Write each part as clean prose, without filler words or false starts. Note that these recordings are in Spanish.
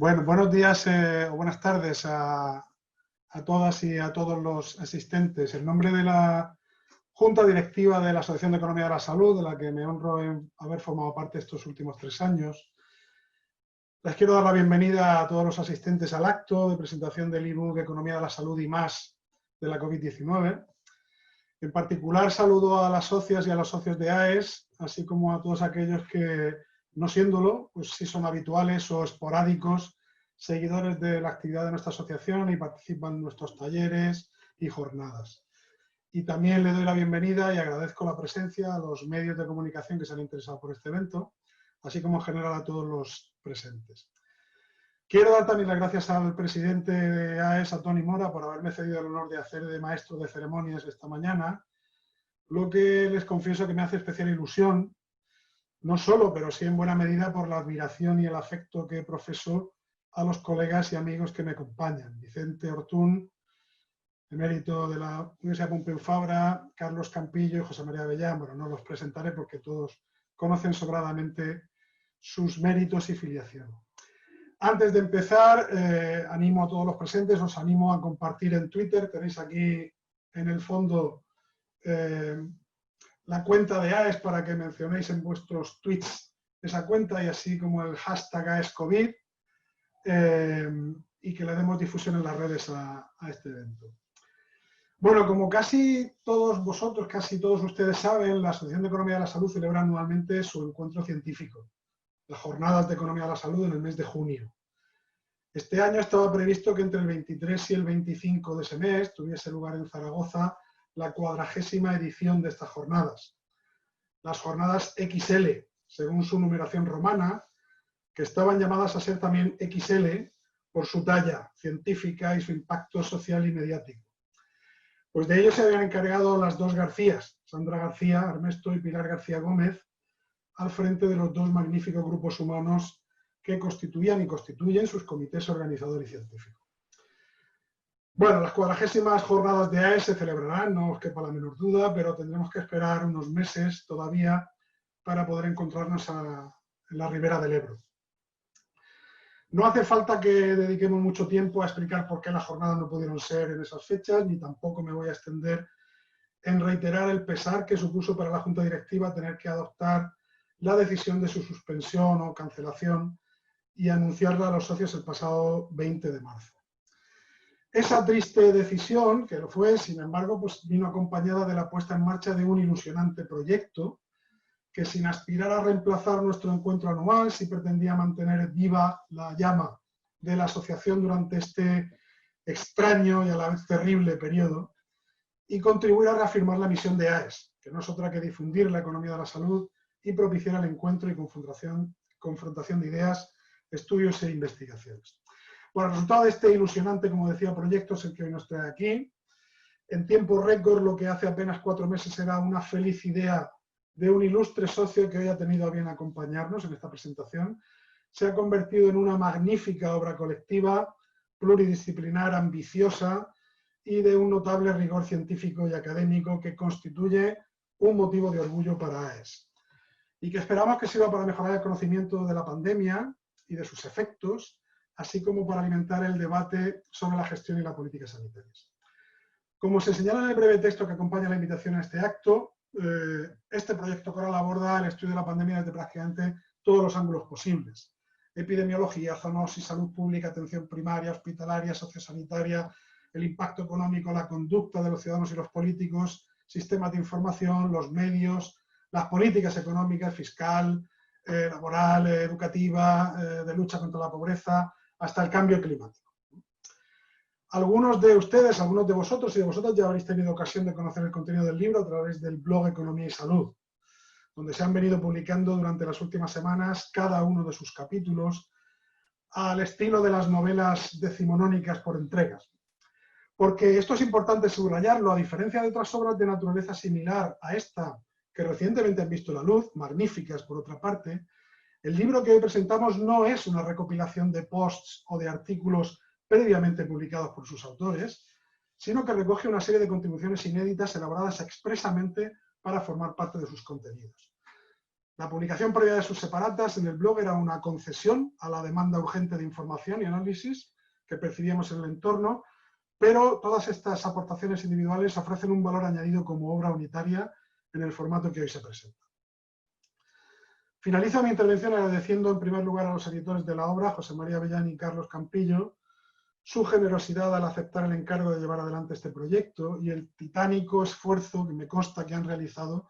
Bueno, buenos días o buenas tardes a todas y a todos los asistentes. En nombre de la Junta Directiva de la Asociación de Economía de la Salud, de la que me honro en haber formado parte estos últimos 3 años, les quiero dar la bienvenida a todos los asistentes al acto de presentación del ebook Economía de la Salud y más de la COVID-19. En particular, saludo a las socias y a los socios de AES, así como a todos aquellos que, no siéndolo, pues sí son habituales o esporádicos seguidores de la actividad de nuestra asociación y participan en nuestros talleres y jornadas. Y también le doy la bienvenida y agradezco la presencia a los medios de comunicación que se han interesado por este evento, así como en general a todos los presentes. Quiero dar también las gracias al presidente de AES, a Toni Mora, por haberme cedido el honor de hacer de maestro de ceremonias esta mañana, lo que les confieso que me hace especial ilusión, no solo, pero sí en buena medida por la admiración y el afecto que profeso a los colegas y amigos que me acompañan. Vicente Ortún, emérito de la Universidad Pompeu Fabra, Carlos Campillo y José María Avellán. Bueno, no los presentaré porque todos conocen sobradamente sus méritos y filiación. Antes de empezar, animo a todos los presentes, os animo a compartir en Twitter. Tenéis aquí en el fondo la cuenta de AES para que mencionéis en vuestros tweets esa cuenta y así como el hashtag AESCOVID y que le demos difusión en las redes a este evento. Bueno, como casi todos vosotros, casi todos ustedes saben, la Asociación de Economía de la Salud celebra anualmente su encuentro científico, las Jornadas de Economía de la Salud en el mes de junio. Este año estaba previsto que entre el 23 y el 25 de ese mes tuviese lugar en Zaragoza la 40ª edición de estas jornadas. Las jornadas XL, según su numeración romana, que estaban llamadas a ser también XL por su talla científica y su impacto social y mediático. Pues de ello se habían encargado las dos Garcías, Sandra García Armesto y Pilar García Gómez, al frente de los dos magníficos grupos humanos que constituían y constituyen sus comités organizador y científico. Bueno, las 40º jornadas de AES se celebrarán, no os quepa la menor duda, pero tendremos que esperar unos meses todavía para poder encontrarnos en la ribera del Ebro. No hace falta que dediquemos mucho tiempo a explicar por qué las jornadas no pudieron ser en esas fechas, ni tampoco me voy a extender en reiterar el pesar que supuso para la Junta Directiva tener que adoptar la decisión de su suspensión o cancelación y anunciarla a los socios el pasado 20 de marzo. Esa triste decisión, que lo fue, sin embargo, pues vino acompañada de la puesta en marcha de un ilusionante proyecto que, sin aspirar a reemplazar nuestro encuentro anual, sí pretendía mantener viva la llama de la asociación durante este extraño y a la vez terrible periodo y contribuir a reafirmar la misión de AES, que no es otra que difundir la economía de la salud y propiciar el encuentro y confrontación de ideas, estudios e investigaciones. Bueno, el resultado de este ilusionante, como decía, proyecto es el que hoy nos trae aquí. En tiempo récord, lo que hace apenas 4 meses era una feliz idea de un ilustre socio que hoy ha tenido a bien acompañarnos en esta presentación, se ha convertido en una magnífica obra colectiva, pluridisciplinar, ambiciosa y de un notable rigor científico y académico que constituye un motivo de orgullo para AES. Y que esperamos que sirva para mejorar el conocimiento de la pandemia y de sus efectos, así como para alimentar el debate sobre la gestión y la política sanitarias. Como se señala en el breve texto que acompaña la invitación a este acto, este proyecto coral aborda el estudio de la pandemia desde prácticamente todos los ángulos posibles. Epidemiología, zoonosis, salud pública, atención primaria, hospitalaria, sociosanitaria, el impacto económico, la conducta de los ciudadanos y los políticos, sistemas de información, los medios, las políticas económicas, fiscal, laboral, educativa, de lucha contra la pobreza, hasta el cambio climático. Algunos de ustedes, algunos de vosotros y de vosotras ya habréis tenido ocasión de conocer el contenido del libro a través del blog Economía y Salud, donde se han venido publicando durante las últimas semanas cada uno de sus capítulos al estilo de las novelas decimonónicas por entregas. Porque esto es importante subrayarlo, a diferencia de otras obras de naturaleza similar a esta, que recientemente han visto la luz, magníficas por otra parte, el libro que hoy presentamos no es una recopilación de posts o de artículos previamente publicados por sus autores, sino que recoge una serie de contribuciones inéditas elaboradas expresamente para formar parte de sus contenidos. La publicación previa de sus separatas en el blog era una concesión a la demanda urgente de información y análisis que percibíamos en el entorno, pero todas estas aportaciones individuales ofrecen un valor añadido como obra unitaria en el formato que hoy se presenta. Finalizo mi intervención agradeciendo en primer lugar a los editores de la obra, José María Avellán y Carlos Campillo, su generosidad al aceptar el encargo de llevar adelante este proyecto y el titánico esfuerzo que me consta que han realizado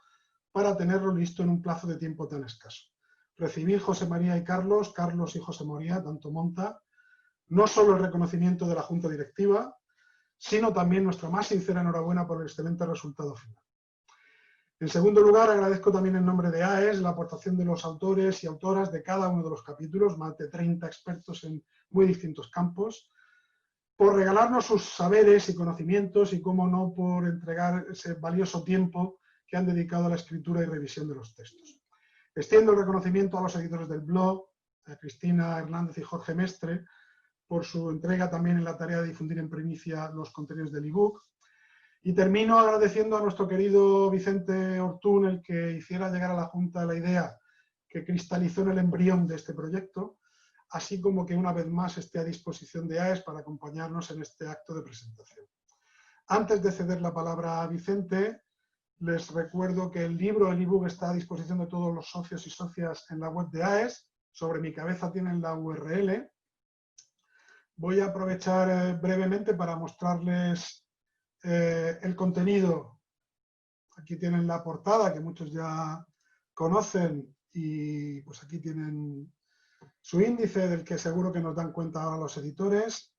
para tenerlo listo en un plazo de tiempo tan escaso. Recibir José María y Carlos y José María, tanto monta, no solo el reconocimiento de la Junta Directiva, sino también nuestra más sincera enhorabuena por el excelente resultado final. En segundo lugar, agradezco también en nombre de AES la aportación de los autores y autoras de cada uno de los capítulos, más de 30 expertos en muy distintos campos, por regalarnos sus saberes y conocimientos y, cómo no, por entregar ese valioso tiempo que han dedicado a la escritura y revisión de los textos. Extiendo el reconocimiento a los editores del blog, a Cristina Hernández y Jorge Mestre, por su entrega también en la tarea de difundir en primicia los contenidos del ebook. Y termino agradeciendo a nuestro querido Vicente Ortún el que hiciera llegar a la Junta la idea que cristalizó en el embrión de este proyecto, así como que una vez más esté a disposición de AES para acompañarnos en este acto de presentación. Antes de ceder la palabra a Vicente, les recuerdo que el ebook está a disposición de todos los socios y socias en la web de AES. Sobre mi cabeza tienen la URL. Voy a aprovechar brevemente para mostrarles el contenido. Aquí tienen la portada que muchos ya conocen y pues aquí tienen su índice del que seguro que nos dan cuenta ahora los editores.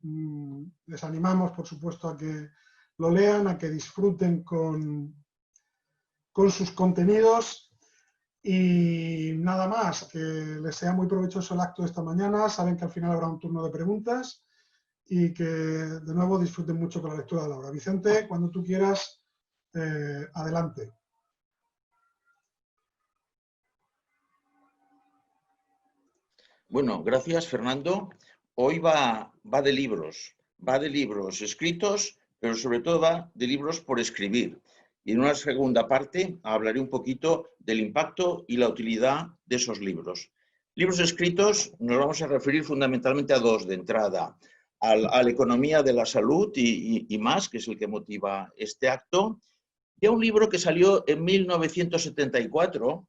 Les animamos, por supuesto, a que lo lean, a que disfruten con sus contenidos y nada más, que les sea muy provechoso el acto de esta mañana. Saben que al final habrá un turno de preguntas y que de nuevo disfruten mucho con la lectura de la obra. Vicente, cuando tú quieras, adelante. Bueno, gracias, Fernando. Hoy va de libros escritos, pero sobre todo va de libros por escribir. Y en una segunda parte hablaré un poquito del impacto y la utilidad de esos libros. Libros escritos nos vamos a referir fundamentalmente a dos de entrada. A la economía de la salud y más, que es el que motiva este acto, y a un libro que salió en 1974,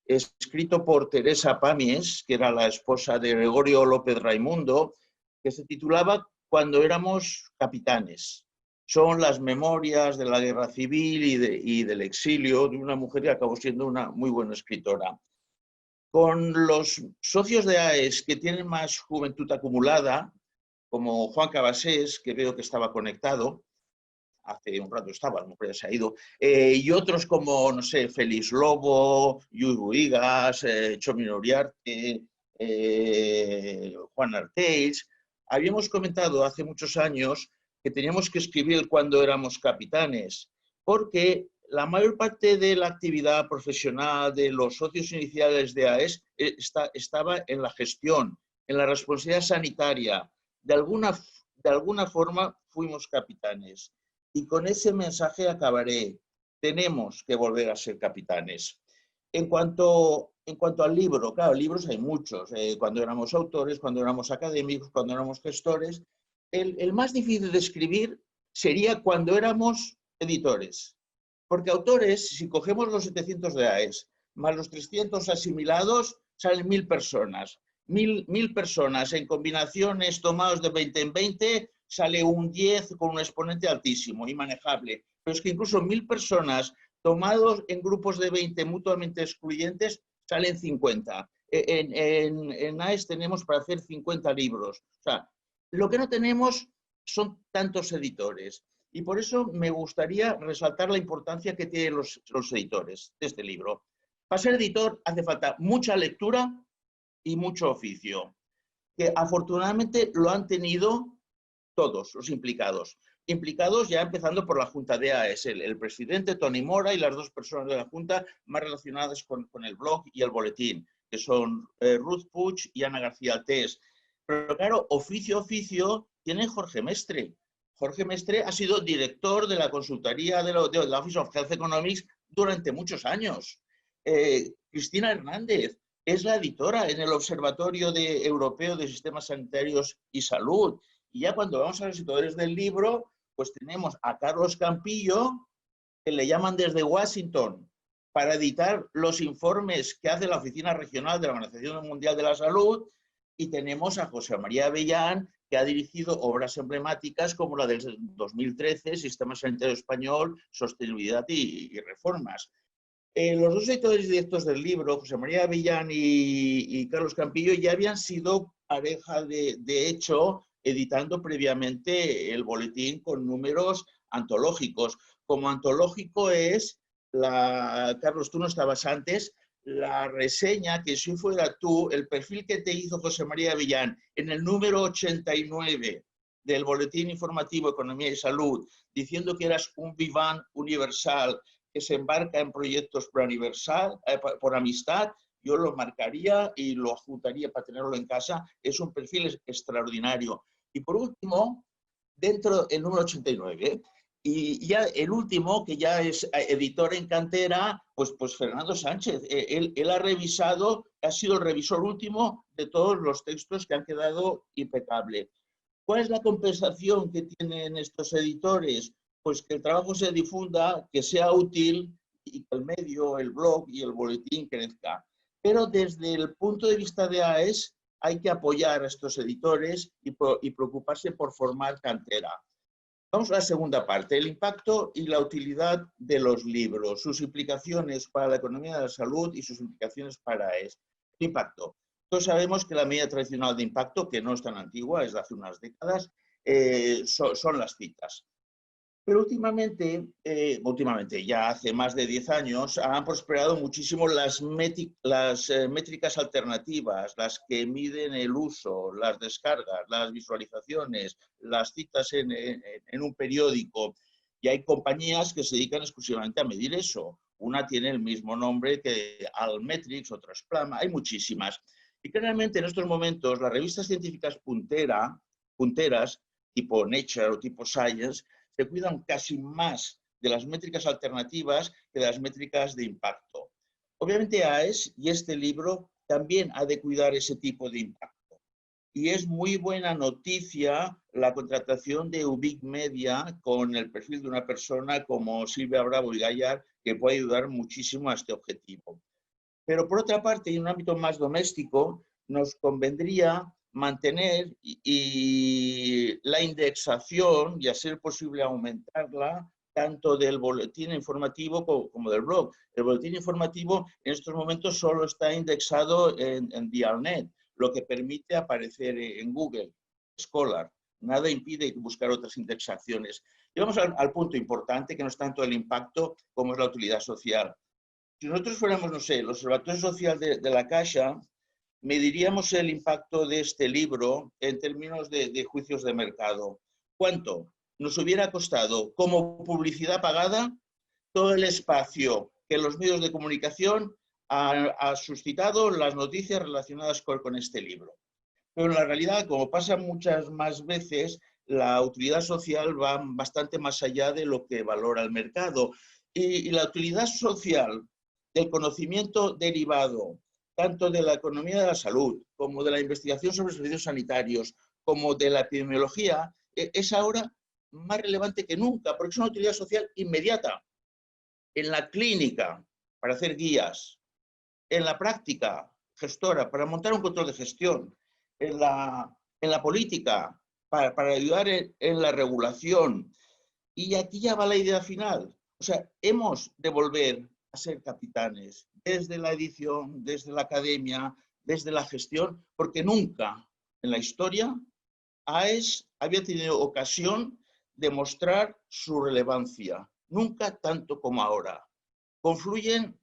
escrito por Teresa Pàmies, que era la esposa de Gregorio López Raimundo, que se titulaba Cuando éramos capitanes. Son las memorias de la guerra civil y del exilio de una mujer que acabó siendo una muy buena escritora. Con los socios de AES que tienen más juventud acumulada, como Juan Cabasés, que veo que estaba conectado, hace un rato estaba, a lo mejor ya se ha ido, y otros como, no sé, Félix Lobo, Lluís Bohigas, Chomino Uriarte, Juan Artells. Habíamos comentado hace muchos años que teníamos que escribir cuando éramos capitanes, porque la mayor parte de la actividad profesional de los socios iniciales de AES estaba en la gestión, en la responsabilidad sanitaria. De alguna forma fuimos capitanes. Y con ese mensaje acabaré. Tenemos que volver a ser capitanes. En cuanto al libro, claro, libros hay muchos. Cuando éramos autores, cuando éramos académicos, cuando éramos gestores. El más difícil de escribir sería cuando éramos editores. Porque autores, si cogemos los 700 de AES, más los 300 asimilados, salen 1000 personas. 1000 personas en combinaciones tomados de 20 en 20, sale un 10 con un exponente altísimo y manejable. Pero es que incluso 1000 personas tomados en grupos de 20 mutuamente excluyentes, salen 50. En AES tenemos para hacer 50 libros. O sea, lo que no tenemos son tantos editores. Y por eso me gustaría resaltar la importancia que tienen los editores de este libro. Para ser editor hace falta mucha lectura y mucho oficio, que afortunadamente lo han tenido todos los implicados. Implicados ya empezando por la Junta de AES, el presidente Toni Mora y las dos personas de la Junta más relacionadas con el blog y el boletín, que son Ruth Puig y Ana García Altés. Pero claro, oficio tiene Jorge Mestre. Jorge Mestre ha sido director de la consultoría de la Office of Health Economics durante muchos años. Cristina Hernández es la editora en el Observatorio Europeo de Sistemas Sanitarios y Salud. Y ya cuando vamos a los editores del libro, pues tenemos a Carlos Campillo, que le llaman desde Washington para editar los informes que hace la Oficina Regional de la Organización Mundial de la Salud, y tenemos a José María Avellán, que ha dirigido obras emblemáticas como la del 2013, Sistema Sanitario Español, Sostenibilidad y Reformas. Los dos editores directos del libro, José María Avellán y Carlos Campillo, ya habían sido pareja de hecho, editando previamente el boletín con números antológicos. Como antológico es, Carlos, tú no estabas antes, la reseña que si fuera tú, el perfil que te hizo José María Avellán en el número 89 del Boletín Informativo Economía y Salud, diciendo que eras un vivant universal que se embarca en proyectos por amistad, yo lo marcaría y lo adjuntaría para tenerlo en casa. Es un perfil extraordinario. Y por último, dentro del número 89, y ya el último, que ya es editor en cantera, pues Fernando Sánchez. Él ha revisado, ha sido el revisor último de todos los textos que han quedado impecables. ¿Cuál es la compensación que tienen estos editores? Pues que el trabajo se difunda, que sea útil y que el medio, el blog y el boletín crezca. Pero desde el punto de vista de AES hay que apoyar a estos editores y preocuparse por formar cantera. Vamos a la segunda parte, el impacto y la utilidad de los libros, sus implicaciones para la economía de la salud y sus implicaciones para AES. El impacto. Todos sabemos que la medida tradicional de impacto, que no es tan antigua, es de hace unas décadas, son las citas. Pero últimamente, ya hace más de 10 años, han prosperado muchísimo las métricas alternativas, las que miden el uso, las descargas, las visualizaciones, las citas en un periódico. Y hay compañías que se dedican exclusivamente a medir eso. Una tiene el mismo nombre que Altmetrics, otra es Plama, hay muchísimas. Y claramente en estos momentos las revistas científicas punteras, tipo Nature o tipo Science, se cuidan casi más de las métricas alternativas que de las métricas de impacto. Obviamente AES y este libro también ha de cuidar ese tipo de impacto. Y es muy buena noticia la contratación de Ubic Media con el perfil de una persona como Silvia Bravo y Gallar, que puede ayudar muchísimo a este objetivo. Pero por otra parte, en un ámbito más doméstico, nos convendría mantener la indexación y a ser posible aumentarla tanto del boletín informativo como del blog. El boletín informativo en estos momentos solo está indexado en Dialnet, lo que permite aparecer en Google Scholar. Nada impide buscar otras indexaciones. Y vamos al punto importante, que no es tanto el impacto como es la utilidad social. Si nosotros fuéramos, no sé, el Observatorio Social de la Caixa, mediríamos el impacto de este libro en términos de juicios de mercado. ¿Cuánto nos hubiera costado como publicidad pagada todo el espacio que los medios de comunicación ha suscitado las noticias relacionadas con este libro? Pero en la realidad, como pasa muchas más veces, la utilidad social va bastante más allá de lo que valora el mercado. Y la utilidad social del conocimiento derivado, tanto de la economía de la salud, como de la investigación sobre servicios sanitarios, como de la epidemiología, es ahora más relevante que nunca, porque es una utilidad social inmediata. En la clínica, para hacer guías; en la práctica gestora, para montar un control de gestión; en la política, para ayudar en la regulación. Y aquí ya va la idea final. O sea, hemos de volver a ser capitanes, desde la edición, desde la academia, desde la gestión, porque nunca en la historia AES había tenido ocasión de mostrar su relevancia, nunca tanto como ahora. Confluyen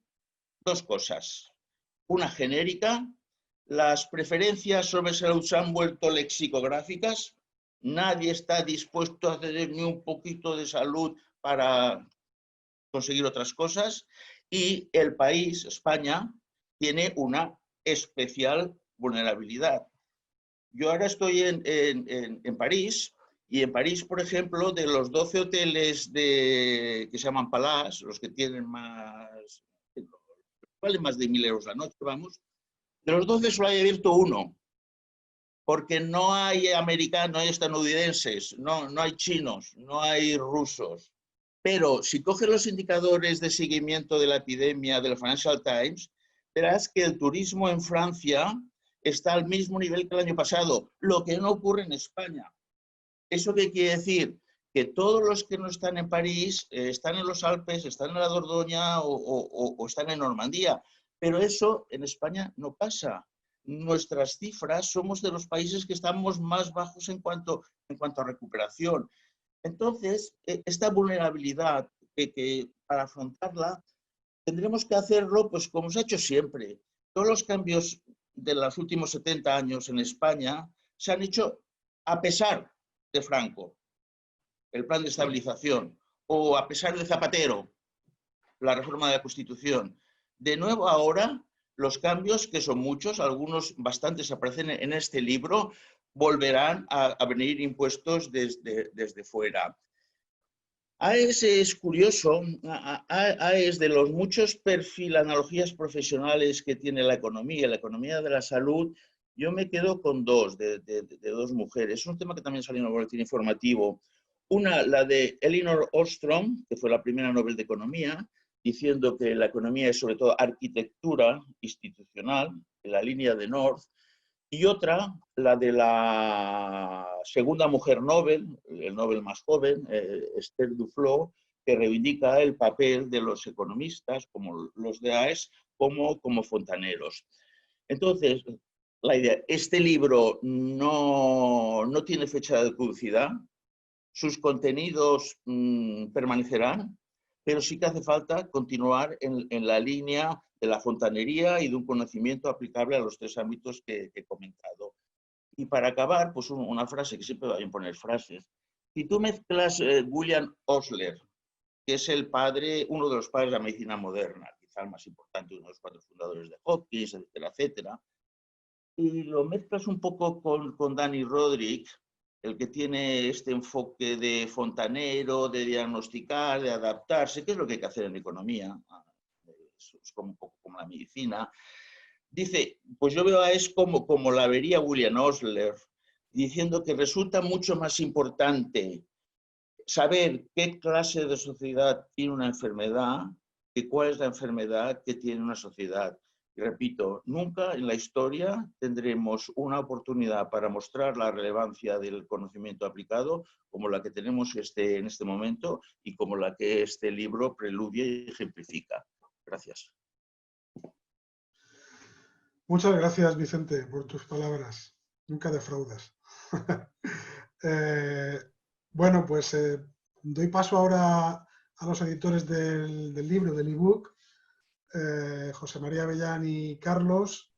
dos cosas. Una genérica, las preferencias sobre salud se han vuelto lexicográficas, nadie está dispuesto a ceder ni un poquito de salud para conseguir otras cosas, y el país, España, tiene una especial vulnerabilidad. Yo ahora estoy en París, y en París, por ejemplo, de los 12 hoteles que se llaman Palace, los que tienen más vale más de 1.000 euros la noche, vamos. De los 12 solo hay abierto uno, porque no hay americanos, no hay estadounidenses, no hay chinos, no hay rusos. Pero si coges los indicadores de seguimiento de la epidemia del Financial Times, verás que el turismo en Francia está al mismo nivel que el año pasado, lo que no ocurre en España. ¿Eso qué quiere decir? Que todos los que no están en París están en los Alpes, están en la Dordoña o están en Normandía. Pero eso en España no pasa. Nuestras cifras somos de los países que estamos más bajos en cuanto a recuperación. Entonces, esta vulnerabilidad que para afrontarla tendremos que hacerlo pues como se ha hecho siempre. Todos los cambios de los últimos 70 años en España se han hecho a pesar de Franco, el plan de estabilización, o a pesar de Zapatero, la reforma de la Constitución. De nuevo ahora, los cambios, que son muchos, algunos bastantes aparecen en este libro, volverán a venir impuestos desde fuera. AES es curioso, AES de los muchos analogías profesionales que tiene la economía de la salud, yo me quedo con dos, de dos mujeres. Es un tema que también salió en el boletín informativo. Una, la de Elinor Ostrom, que fue la primera Nobel de Economía, diciendo que la economía es sobre todo arquitectura institucional, en la línea de North. Y otra, la de la segunda mujer Nobel, el Nobel más joven, Esther Duflo, que reivindica el papel de los economistas, como los de AES, como fontaneros. Entonces, la idea, este libro no tiene fecha de caducidad, sus contenidos permanecerán, pero sí que hace falta continuar en la línea de la fontanería y de un conocimiento aplicable a los tres ámbitos que he comentado. Y para acabar, pues una frase, que siempre voy a poner frases. Si tú mezclas William Osler, que es el padre, uno de los padres de la medicina moderna, quizá el más importante, uno de los 4 fundadores de Hopkins, etcétera, etcétera, y lo mezclas un poco con Dani Rodrik, el que tiene este enfoque de fontanero, de diagnosticar, de adaptarse, que es lo que hay que hacer en economía, es como un poco como la medicina. Dice, pues yo veo a AES como la vería William Osler, diciendo que resulta mucho más importante saber qué clase de sociedad tiene una enfermedad que cuál es la enfermedad que tiene una sociedad. Y repito, nunca en la historia tendremos una oportunidad para mostrar la relevancia del conocimiento aplicado como la que tenemos en este momento y como la que este libro preludia y ejemplifica. Gracias. Muchas gracias, Vicente, por tus palabras. Nunca defraudas. Bueno, pues doy paso ahora a los editores del libro, del ebook. José María Avellán y Carlos.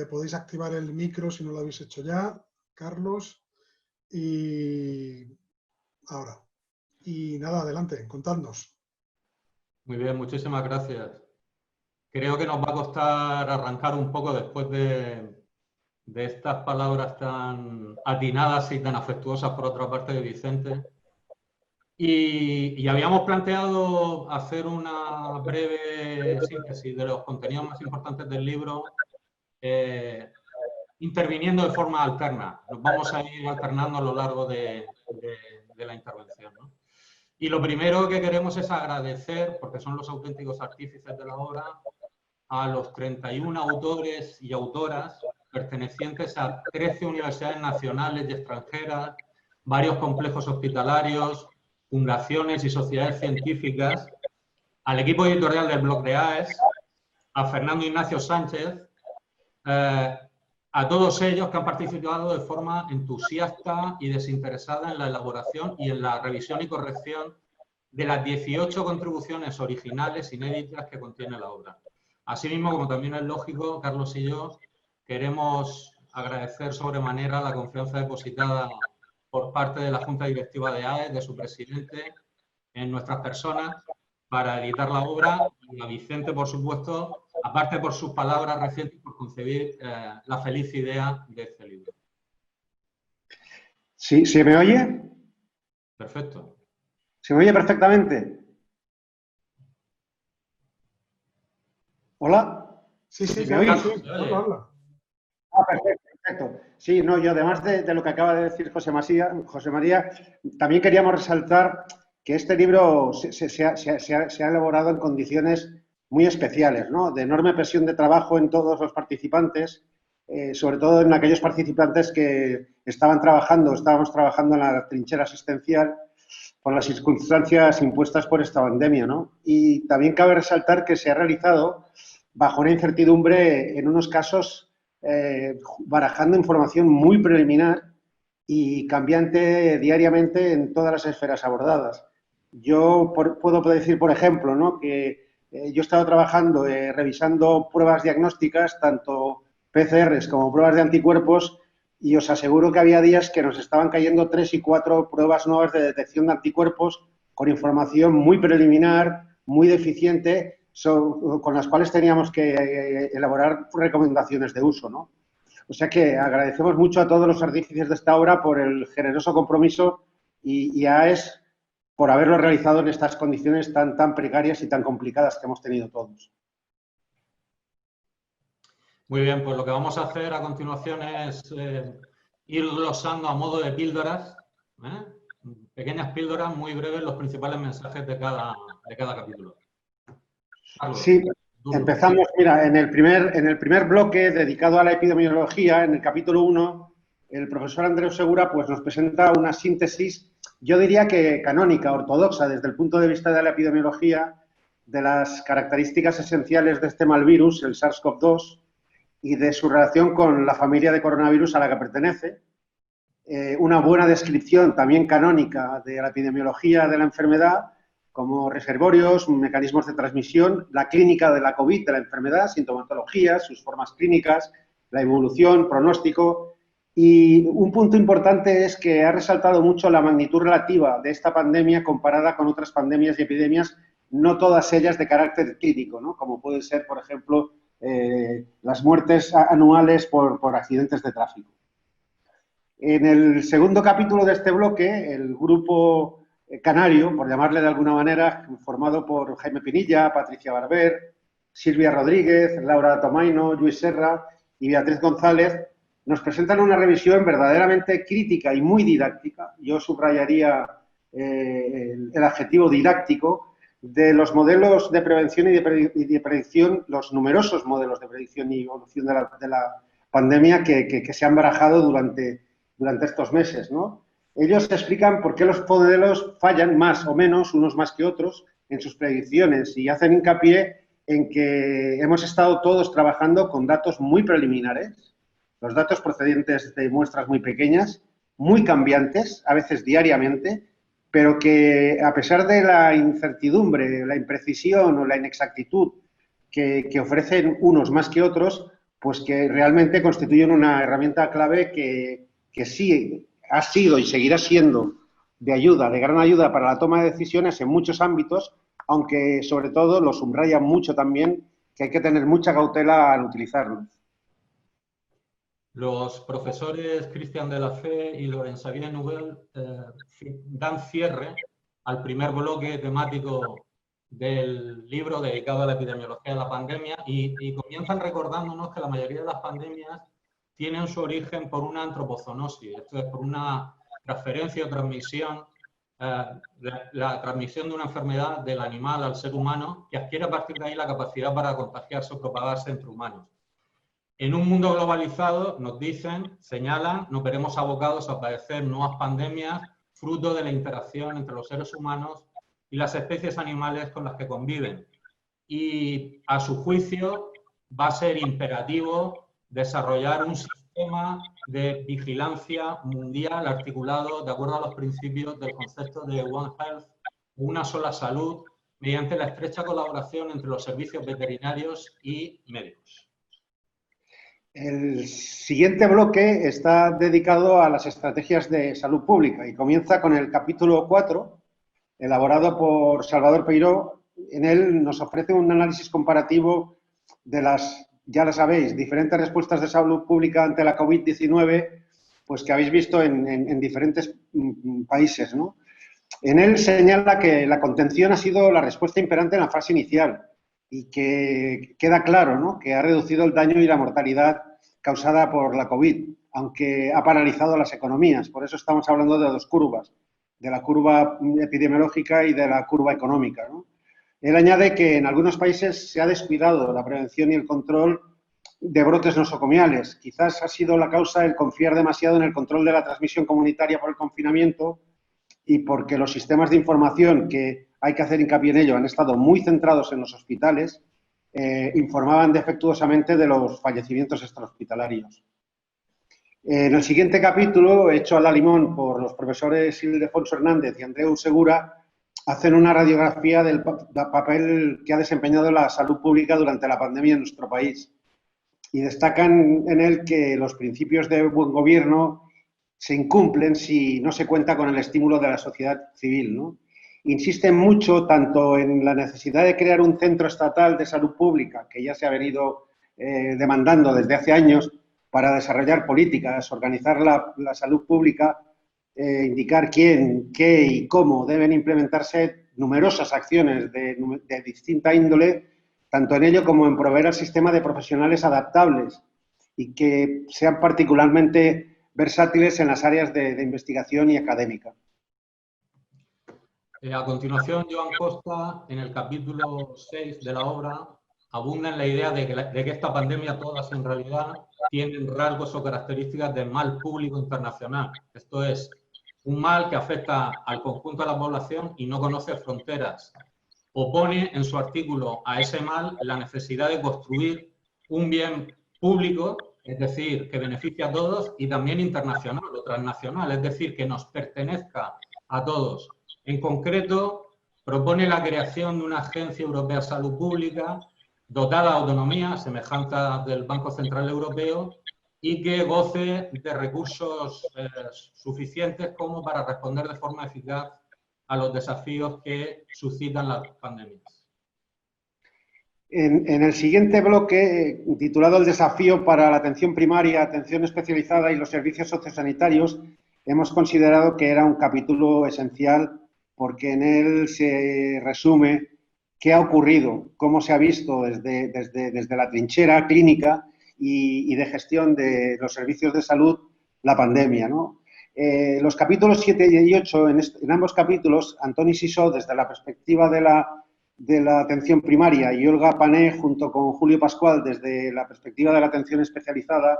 Podéis activar el micro si no lo habéis hecho ya. Carlos. Y ahora. Y nada, adelante, contadnos. Muy bien, muchísimas gracias. Creo que nos va a costar arrancar un poco después de estas palabras tan atinadas y tan afectuosas por otra parte de Vicente. Y habíamos planteado hacer una breve síntesis de los contenidos más importantes del libro, interviniendo de forma alterna. Nos vamos a ir alternando a lo largo de la intervención, ¿no? Y lo primero que queremos es agradecer, porque son los auténticos artífices de la obra, a los 31 autores y autoras pertenecientes a 13 universidades nacionales y extranjeras, varios complejos hospitalarios, fundaciones y sociedades científicas, al equipo editorial del blog de AES, a Fernando Ignacio Sánchez, a todos ellos que han participado de forma entusiasta y desinteresada en la elaboración y en la revisión y corrección de las 18 contribuciones originales inéditas que contiene la obra. Asimismo, como también es lógico, Carlos y yo queremos agradecer sobremanera la confianza depositada por parte de la Junta Directiva de AES, de su presidente, en nuestras personas para editar la obra, y a Vicente, por supuesto, aparte por sus palabras recientes, por concebir la feliz idea de este libro. ¿Sí? ¿Se me oye? Perfecto. ¿Se me oye perfectamente? ¿Hola? Sí, sí, ¿Me oís? sí, habla. Ah, perfecto, perfecto. Sí, no, yo además de lo que acaba de decir José María, también queríamos resaltar que este libro se ha elaborado en condiciones muy especiales, ¿no? De enorme presión de trabajo en todos los participantes, sobre todo en aquellos participantes que estábamos trabajando en la trinchera asistencial por las circunstancias impuestas por esta pandemia, ¿no? Y también cabe resaltar que se ha realizado bajo una incertidumbre, en unos casos, barajando información muy preliminar y cambiante diariamente en todas las esferas abordadas. Yo puedo decir, por ejemplo, ¿no?, que yo he estado trabajando revisando pruebas diagnósticas, tanto PCRs como pruebas de anticuerpos, y os aseguro que había días que nos estaban cayendo 3 y 4 pruebas nuevas de detección de anticuerpos con información muy preliminar, muy deficiente, con las cuales teníamos que elaborar recomendaciones de uso, ¿no? O sea que agradecemos mucho a todos los artífices de esta obra por el generoso compromiso y a AES por haberlo realizado en estas condiciones tan precarias y tan complicadas que hemos tenido todos. Muy bien, pues lo que vamos a hacer a continuación es ir glosando a modo de píldoras, pequeñas píldoras muy breves, los principales mensajes de cada capítulo. Carlos, sí, empezamos, mira, en el primer bloque dedicado a la epidemiología, en el capítulo 1, el profesor Andreu Segura pues, nos presenta una síntesis, yo diría que canónica, ortodoxa, desde el punto de vista de la epidemiología, de las características esenciales de este mal virus, el SARS-CoV-2, y de su relación con la familia de coronavirus a la que pertenece. Una buena descripción también canónica de la epidemiología de la enfermedad, como reservorios, mecanismos de transmisión, la clínica de la COVID, de la enfermedad, sintomatología, sus formas clínicas, la evolución, pronóstico. Y un punto importante es que ha resaltado mucho la magnitud relativa de esta pandemia comparada con otras pandemias y epidemias, no todas ellas de carácter clínico, ¿no?, como puede ser, por ejemplo, las muertes anuales por accidentes de tráfico. En el segundo capítulo de este bloque, el grupo canario, por llamarle de alguna manera, formado por Jaime Pinilla, Patricia Barber, Silvia Rodríguez, Laura Tomaino, Luis Serra y Beatriz González, nos presentan una revisión verdaderamente crítica y muy didáctica. Yo subrayaría el adjetivo didáctico de los modelos de prevención y de predicción, los numerosos modelos de predicción y evolución de la pandemia que se han barajado durante estos meses, ¿no? Ellos explican por qué los modelos fallan más o menos, unos más que otros, en sus predicciones y hacen hincapié en que hemos estado todos trabajando con datos muy preliminares, los datos procedentes de muestras muy pequeñas, muy cambiantes, a veces diariamente, pero que a pesar de la incertidumbre, la imprecisión o la inexactitud que ofrecen unos más que otros, pues que realmente constituyen una herramienta clave que sí ha sido y seguirá siendo de ayuda, de gran ayuda para la toma de decisiones en muchos ámbitos, aunque sobre todo lo subraya mucho también que hay que tener mucha cautela al utilizarlo. Los profesores Cristian de la Fe y Laurent Xavier Nouvel dan cierre al primer bloque temático del libro dedicado a la epidemiología de la pandemia y comienzan recordándonos que la mayoría de las pandemias tienen su origen por una antropozoonosis, esto es, por una transferencia o transmisión, la transmisión de una enfermedad del animal al ser humano que adquiere a partir de ahí la capacidad para contagiarse o propagarse entre humanos. En un mundo globalizado, nos dicen, señalan, nos veremos abocados a padecer nuevas pandemias fruto de la interacción entre los seres humanos y las especies animales con las que conviven. Y a su juicio va a ser imperativo desarrollar un sistema de vigilancia mundial articulado de acuerdo a los principios del concepto de One Health, una sola salud, mediante la estrecha colaboración entre los servicios veterinarios y médicos. El siguiente bloque está dedicado a las estrategias de salud pública y comienza con el capítulo 4, elaborado por Salvador Peiró. En él nos ofrece un análisis comparativo de las, ya lo sabéis, diferentes respuestas de salud pública ante la COVID-19, pues que habéis visto en diferentes países, ¿no? En él señala que la contención ha sido la respuesta imperante en la fase inicial y que queda claro, ¿no?, que ha reducido el daño y la mortalidad causada por la COVID, aunque ha paralizado las economías. Por eso estamos hablando de dos curvas, de la curva epidemiológica y de la curva económica, ¿no? Él añade que en algunos países se ha descuidado la prevención y el control de brotes nosocomiales. Quizás ha sido la causa el confiar demasiado en el control de la transmisión comunitaria por el confinamiento y porque los sistemas de información, que hay que hacer hincapié en ello, han estado muy centrados en los hospitales, informaban defectuosamente de los fallecimientos extrahospitalarios. En el siguiente capítulo, hecho a la limón por los profesores Ildefonso Hernández y Andreu Segura, hacen una radiografía del papel que ha desempeñado la salud pública durante la pandemia en nuestro país y destacan en él que los principios de buen gobierno se incumplen si no se cuenta con el estímulo de la sociedad civil, ¿no? Insisten mucho tanto en la necesidad de crear un centro estatal de salud pública, que ya se ha venido demandando desde hace años, para desarrollar políticas, organizar la salud pública, indicar quién, qué y cómo deben implementarse numerosas acciones de distinta índole, tanto en ello como en proveer al sistema de profesionales adaptables y que sean particularmente versátiles en las áreas de investigación y académica. A continuación, Joan Costa, en el capítulo 6 de la obra, abunda en la idea de que esta pandemia todas en realidad tienen rasgos o características de mal público internacional. Esto es, un mal que afecta al conjunto de la población y no conoce fronteras. Opone en su artículo a ese mal la necesidad de construir un bien público, es decir, que beneficie a todos, y también internacional o transnacional, es decir, que nos pertenezca a todos. En concreto, propone la creación de una Agencia Europea de Salud Pública dotada de autonomía, semejante del Banco Central Europeo, y que goce de recursos suficientes como para responder de forma eficaz a los desafíos que suscitan las pandemias. En el siguiente bloque, titulado El desafío para la atención primaria, atención especializada y los servicios sociosanitarios, hemos considerado que era un capítulo esencial porque en él se resume qué ha ocurrido, cómo se ha visto desde la trinchera clínica y de gestión de los servicios de salud la pandemia, ¿no? Los capítulos 7 y 8, en ambos capítulos, Antoni Sisó, desde la perspectiva de la atención primaria, y Olga Pané, junto con Julio Pascual, desde la perspectiva de la atención especializada,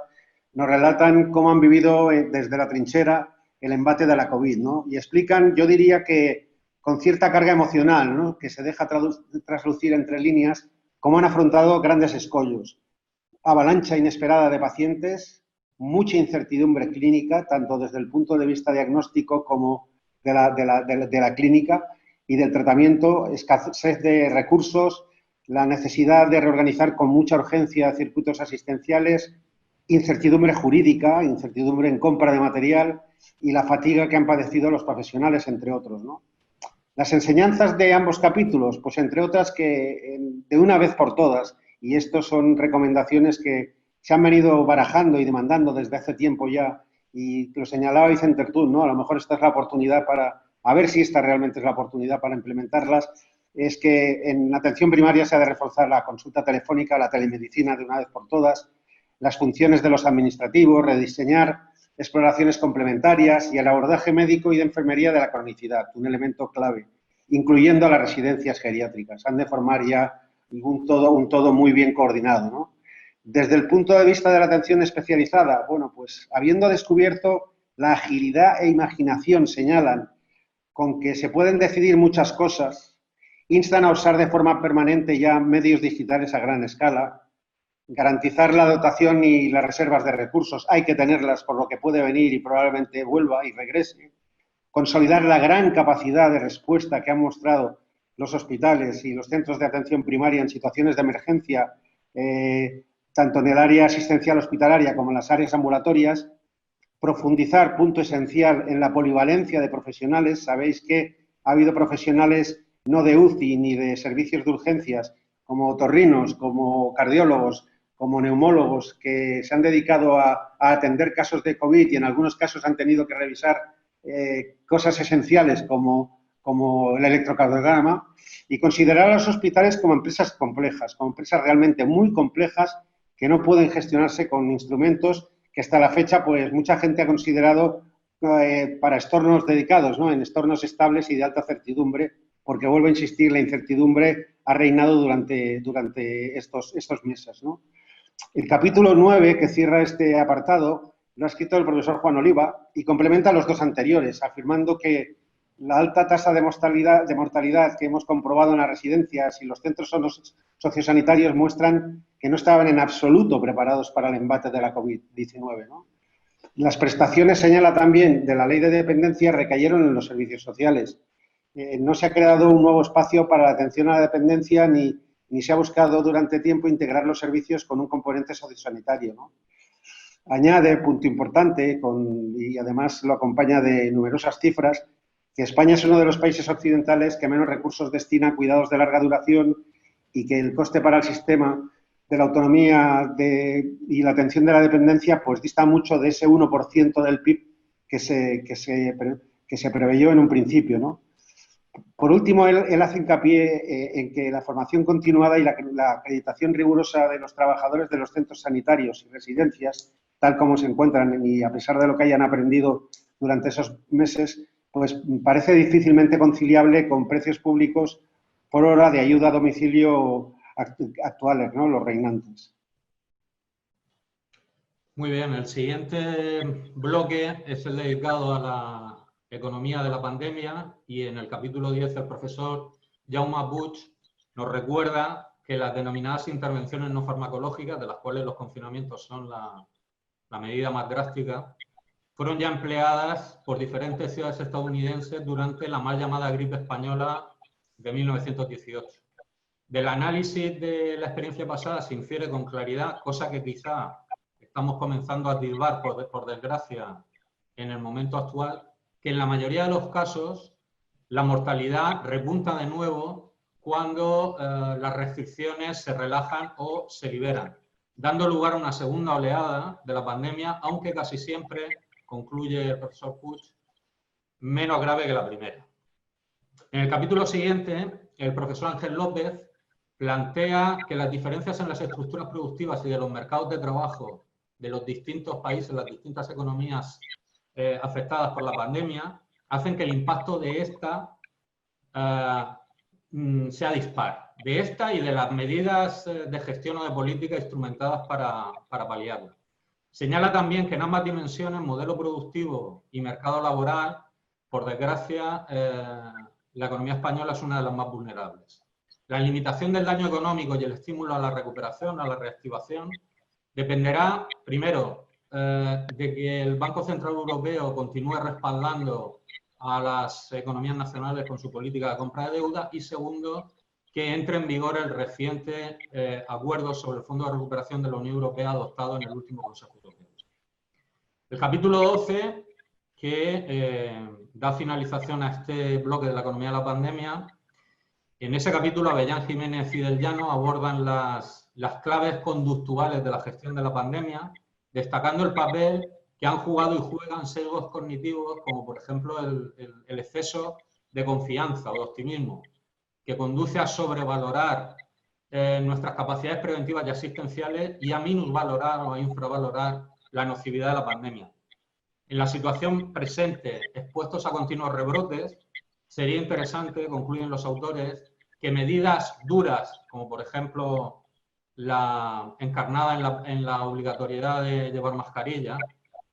nos relatan cómo han vivido desde la trinchera el embate de la COVID, ¿no? Y explican, yo diría que con cierta carga emocional, ¿no?, que se deja traslucir entre líneas, cómo han afrontado grandes escollos. Avalancha inesperada de pacientes, mucha incertidumbre clínica, tanto desde el punto de vista diagnóstico como de la clínica y del tratamiento, escasez de recursos, la necesidad de reorganizar con mucha urgencia circuitos asistenciales, incertidumbre jurídica, incertidumbre en compra de material y la fatiga que han padecido los profesionales, entre otros, ¿no? Las enseñanzas de ambos capítulos, pues entre otras que de una vez por todas, y estos son recomendaciones que se han venido barajando y demandando desde hace tiempo ya, y lo señalaba Vicente Ertún, ¿no? A lo mejor esta es la oportunidad a ver si esta realmente es la oportunidad para implementarlas, es que en la atención primaria se ha de reforzar la consulta telefónica, la telemedicina de una vez por todas, las funciones de los administrativos, rediseñar exploraciones complementarias y el abordaje médico y de enfermería de la cronicidad, un elemento clave, incluyendo a las residencias geriátricas. Han de formar ya un todo muy bien coordinado, ¿no? Desde el punto de vista de la atención especializada, bueno, pues habiendo descubierto la agilidad e imaginación, señalan, con que se pueden decidir muchas cosas, instan a usar de forma permanente ya medios digitales a gran escala, garantizar la dotación y las reservas de recursos, hay que tenerlas por lo que puede venir y probablemente vuelva y regrese, consolidar la gran capacidad de respuesta que han mostrado los hospitales y los centros de atención primaria en situaciones de emergencia, tanto en el área asistencial hospitalaria como en las áreas ambulatorias, profundizar, punto esencial, en la polivalencia de profesionales. Sabéis que ha habido profesionales no de UCI ni de servicios de urgencias, como otorrinos, como cardiólogos, como neumólogos, que se han dedicado a atender casos de COVID y en algunos casos han tenido que revisar cosas esenciales como como el electrocardiograma, y considerar a los hospitales como empresas complejas, como empresas realmente muy complejas que no pueden gestionarse con instrumentos que hasta la fecha pues mucha gente ha considerado para estornos dedicados, ¿no? En estornos estables y de alta certidumbre, porque vuelvo a insistir, la incertidumbre ha reinado durante estos meses, ¿no? El capítulo 9, que cierra este apartado, lo ha escrito el profesor Juan Oliva y complementa los dos anteriores, afirmando que la alta tasa de mortalidad que hemos comprobado en las residencias y los centros sociosanitarios muestran que no estaban en absoluto preparados para el embate de la COVID-19, ¿no? Las prestaciones, señala también, de la ley de dependencia recayeron en los servicios sociales. No se ha creado un nuevo espacio para la atención a la dependencia ni se ha buscado durante tiempo integrar los servicios con un componente sociosanitario, ¿no? Añade, punto importante, y además lo acompaña de numerosas cifras, que España es uno de los países occidentales que menos recursos destina a cuidados de larga duración y que el coste para el sistema de la autonomía y la atención de la dependencia pues dista mucho de ese 1% del PIB que se preveyó en un principio, ¿no? Por último, él hace hincapié en que la formación continuada y la acreditación rigurosa de los trabajadores de los centros sanitarios y residencias, tal como se encuentran y a pesar de lo que hayan aprendido durante esos meses, pues parece difícilmente conciliable con precios públicos por hora de ayuda a domicilio actuales, ¿no? Los reinantes. Muy bien, el siguiente bloque es el dedicado a la economía de la pandemia y en el capítulo 10 el profesor Jaume Puig nos recuerda que las denominadas intervenciones no farmacológicas, de las cuales los confinamientos son la medida más drástica, fueron ya empleadas por diferentes ciudades estadounidenses durante la mal llamada gripe española de 1918. Del análisis de la experiencia pasada se infiere con claridad, cosa que quizá estamos comenzando a atisbar, por desgracia, en el momento actual, que en la mayoría de los casos la mortalidad repunta de nuevo cuando las restricciones se relajan o se liberan, dando lugar a una segunda oleada de la pandemia, aunque casi siempre, concluye el profesor Puig, menos grave que la primera. En el capítulo siguiente, el profesor Ángel López plantea que las diferencias en las estructuras productivas y de los mercados de trabajo de los distintos países, las distintas economías afectadas por la pandemia, hacen que el impacto de esta sea dispar. De esta y de las medidas de gestión o de política instrumentadas para paliarla. Señala también que en ambas dimensiones, modelo productivo y mercado laboral, por desgracia, la economía española es una de las más vulnerables. La limitación del daño económico y el estímulo a la recuperación, a la reactivación, dependerá, primero, de que el Banco Central Europeo continúe respaldando a las economías nacionales con su política de compra de deuda y, segundo, que entre en vigor el reciente acuerdo sobre el Fondo de Recuperación de la Unión Europea adoptado en el último Consejo Europeo. El capítulo 12, que da finalización a este bloque de la economía de la pandemia, en ese capítulo Avellán, Jiménez y Del Llano abordan las claves conductuales de la gestión de la pandemia, destacando el papel que han jugado y juegan sesgos cognitivos, como por ejemplo el exceso de confianza o de optimismo, que conduce a sobrevalorar nuestras capacidades preventivas y asistenciales y a minusvalorar o a infravalorar la nocividad de la pandemia. En la situación presente, expuestos a continuos rebrotes, sería interesante, concluyen los autores, que medidas duras, como por ejemplo la encarnada en la obligatoriedad de llevar mascarilla,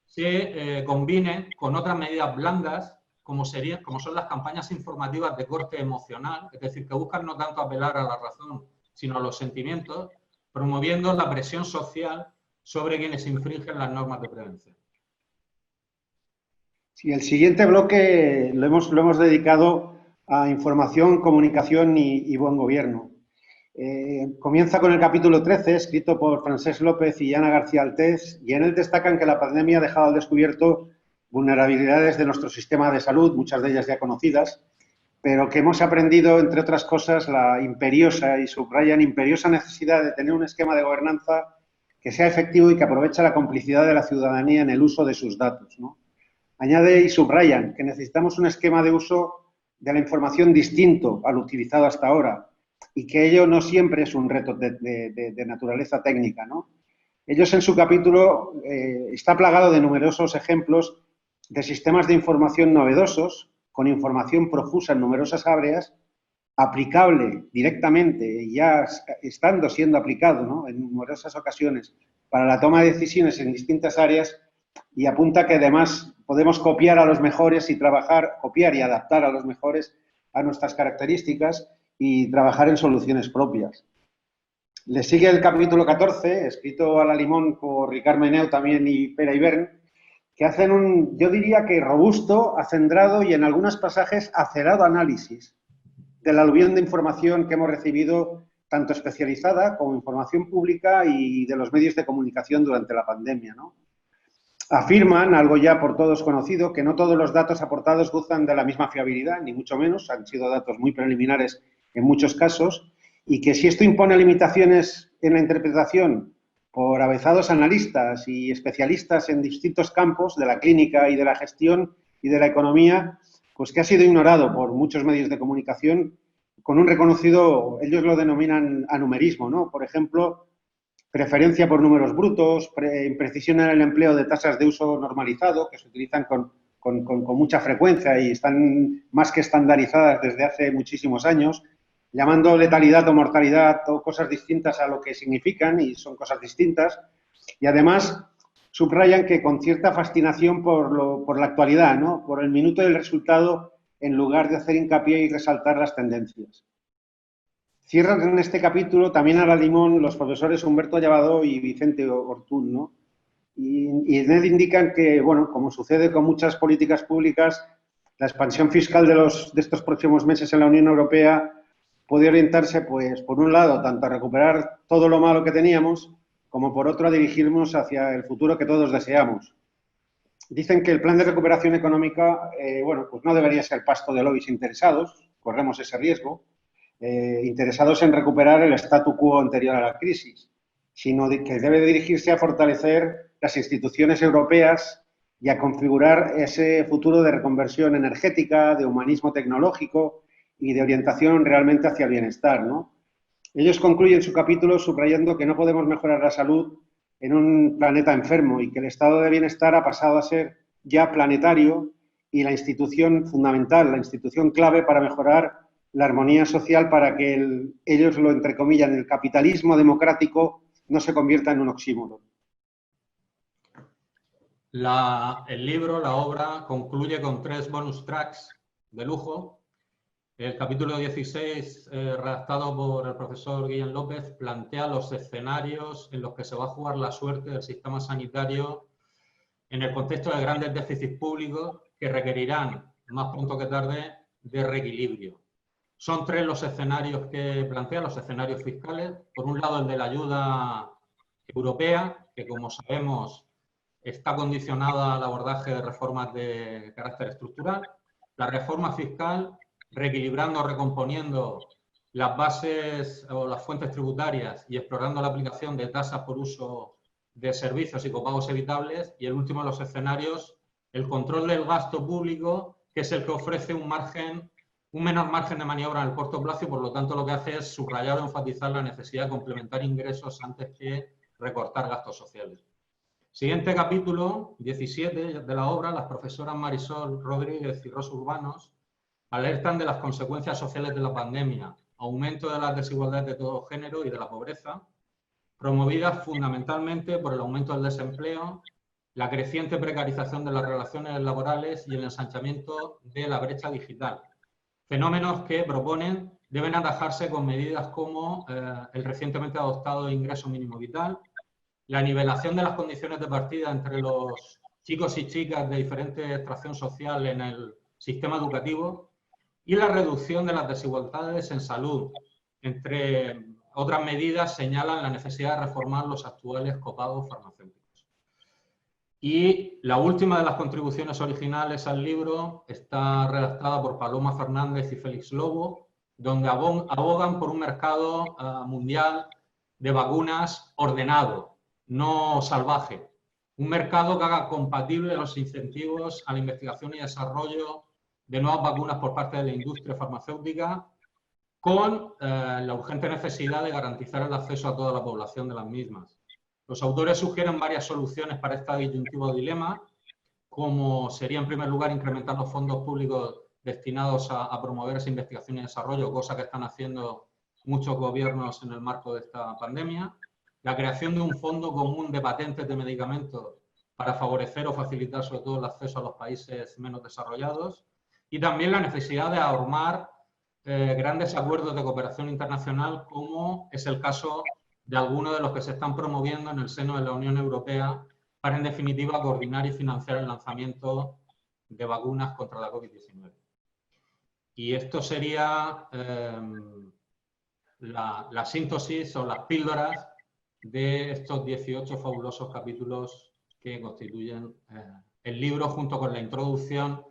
se combinen con otras medidas blandas, como son las campañas informativas de corte emocional, es decir, que buscan no tanto apelar a la razón, sino a los sentimientos, promoviendo la presión social sobre quienes infringen las normas de prevención. Sí, el siguiente bloque lo hemos dedicado a información, comunicación y buen gobierno. Comienza con el capítulo 13, escrito por Francesc López y Ana García Altés, y en él destacan que la pandemia ha dejado al descubierto vulnerabilidades de nuestro sistema de salud, muchas de ellas ya conocidas, pero que hemos aprendido, entre otras cosas, la imperiosa, y subrayan, imperiosa necesidad de tener un esquema de gobernanza que sea efectivo y que aproveche la complicidad de la ciudadanía en el uso de sus datos, ¿no? Añade y subrayan que necesitamos un esquema de uso de la información distinto al utilizado hasta ahora y que ello no siempre es un reto de naturaleza técnica, ¿no? Ellos en su capítulo está plagado de numerosos ejemplos de sistemas de información novedosos, con información profusa en numerosas áreas, aplicable directamente, ya siendo aplicado, ¿no?, en numerosas ocasiones para la toma de decisiones en distintas áreas, y apunta que además podemos copiar a los mejores y copiar y adaptar a los mejores a nuestras características y trabajar en soluciones propias. Le sigue el capítulo 14, escrito a la limón por Ricard Meneu también y Pere Ibern, que hacen un, yo diría que robusto, acendrado y en algunos pasajes acerado análisis del aluvión de información que hemos recibido, tanto especializada como información pública y de los medios de comunicación durante la pandemia, ¿no? Afirman, algo ya por todos conocido, que no todos los datos aportados gozan de la misma fiabilidad, ni mucho menos, han sido datos muy preliminares en muchos casos, y que si esto impone limitaciones en la interpretación por avezados analistas y especialistas en distintos campos de la clínica y de la gestión y de la economía, pues que ha sido ignorado por muchos medios de comunicación con un reconocido, ellos lo denominan anumerismo, ¿no? Por ejemplo, preferencia por números brutos, imprecisión en el empleo de tasas de uso normalizado, que se utilizan con mucha frecuencia y están más que estandarizadas desde hace muchísimos años, llamando letalidad o mortalidad o cosas distintas a lo que significan y son cosas distintas. Y además subrayan que con cierta fascinación por la actualidad, ¿no?, por el minuto del resultado, en lugar de hacer hincapié y resaltar las tendencias. Cierran en este capítulo también a la limón los profesores Humberto Llavadó y Vicente Ortún, ¿no? Y en él indican que, bueno, como sucede con muchas políticas públicas, la expansión fiscal de estos próximos meses en la Unión Europea puede orientarse, pues, por un lado, tanto a recuperar todo lo malo que teníamos, como por otro a dirigirnos hacia el futuro que todos deseamos. Dicen que el plan de recuperación económica, bueno, pues no debería ser pasto de lobbies interesados, corremos ese riesgo, interesados en recuperar el statu quo anterior a la crisis, sino que debe dirigirse a fortalecer las instituciones europeas y a configurar ese futuro de reconversión energética, de humanismo tecnológico y de orientación realmente hacia el bienestar, ¿no? Ellos concluyen su capítulo subrayando que no podemos mejorar la salud en un planeta enfermo y que el estado de bienestar ha pasado a ser ya planetario y la institución fundamental, la institución clave para mejorar la armonía social, para que ellos lo entrecomillan, el capitalismo democrático no se convierta en un oxímoron. El libro, la obra, concluye con 3 bonus tracks de lujo. El capítulo 16, redactado por el profesor Guillén López, plantea los escenarios en los que se va a jugar la suerte del sistema sanitario en el contexto de grandes déficits públicos que requerirán, más pronto que tarde, de reequilibrio. Son 3 los escenarios que plantea, los escenarios fiscales. Por un lado, el de la ayuda europea, que como sabemos está condicionada al abordaje de reformas de carácter estructural. La reforma fiscal, reequilibrando, recomponiendo las bases o las fuentes tributarias y explorando la aplicación de tasas por uso de servicios y copagos evitables. Y el último de los escenarios, el control del gasto público, que es el que ofrece un menor margen de maniobra en el corto plazo y, por lo tanto, lo que hace es subrayar o enfatizar la necesidad de complementar ingresos antes que recortar gastos sociales. Siguiente capítulo, 17 de la obra, las profesoras Marisol Rodríguez y Rosa Urbanos alertan de las consecuencias sociales de la pandemia, aumento de las desigualdades de todo género y de la pobreza, promovidas fundamentalmente por el aumento del desempleo, la creciente precarización de las relaciones laborales y el ensanchamiento de la brecha digital. Fenómenos que proponen deben atajarse con medidas como el recientemente adoptado ingreso mínimo vital, la nivelación de las condiciones de partida entre los chicos y chicas de diferente extracción social en el sistema educativo y la reducción de las desigualdades en salud. Entre otras medidas, señalan la necesidad de reformar los actuales copagos farmacéuticos. Y la última de las contribuciones originales al libro está redactada por Paloma Fernández y Félix Lobo, donde abogan por un mercado mundial de vacunas ordenado, no salvaje. Un mercado que haga compatible los incentivos a la investigación y desarrollo de nuevas vacunas por parte de la industria farmacéutica, con la urgente necesidad de garantizar el acceso a toda la población de las mismas. Los autores sugieren varias soluciones para este disyuntivo dilema, como sería en primer lugar incrementar los fondos públicos destinados a promover esa investigación y desarrollo, cosa que están haciendo muchos gobiernos en el marco de esta pandemia, la creación de un fondo común de patentes de medicamentos para favorecer o facilitar sobre todo el acceso a los países menos desarrollados, y también la necesidad de armar grandes acuerdos de cooperación internacional, como es el caso de algunos de los que se están promoviendo en el seno de la Unión Europea para, en definitiva, coordinar y financiar el lanzamiento de vacunas contra la COVID-19. Y esto sería la síntesis o las píldoras de estos 18 fabulosos capítulos que constituyen el libro, junto con la introducción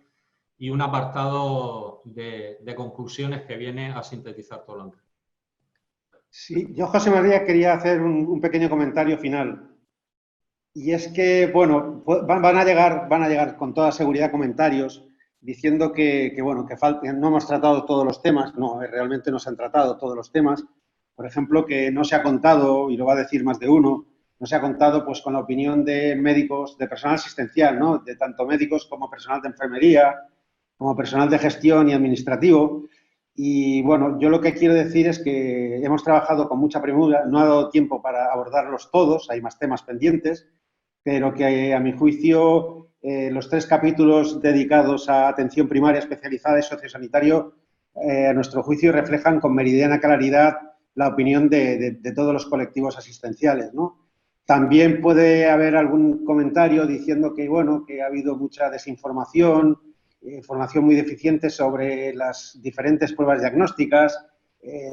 y un apartado de conclusiones que viene a sintetizar todo lo anterior. Sí, yo, José María, quería hacer un pequeño comentario final. Y es que, bueno, van a llegar con toda seguridad comentarios diciendo que no hemos tratado todos los temas. No, realmente no se han tratado todos los temas. Por ejemplo, que no se ha contado, y lo va a decir más de uno, no se ha contado pues con la opinión de médicos, de personal asistencial, ¿no? De tanto médicos como personal de enfermería, como personal de gestión y administrativo. Y bueno, yo lo que quiero decir es que hemos trabajado con mucha premura, no ha dado tiempo para abordarlos todos, hay más temas pendientes, pero que a mi juicio los 3 capítulos dedicados a atención primaria especializada y sociosanitario, a nuestro juicio, reflejan con meridiana claridad la opinión de todos los colectivos asistenciales, ¿no? También puede haber algún comentario diciendo que, bueno, que ha habido mucha desinformación, información muy deficiente sobre las diferentes pruebas diagnósticas.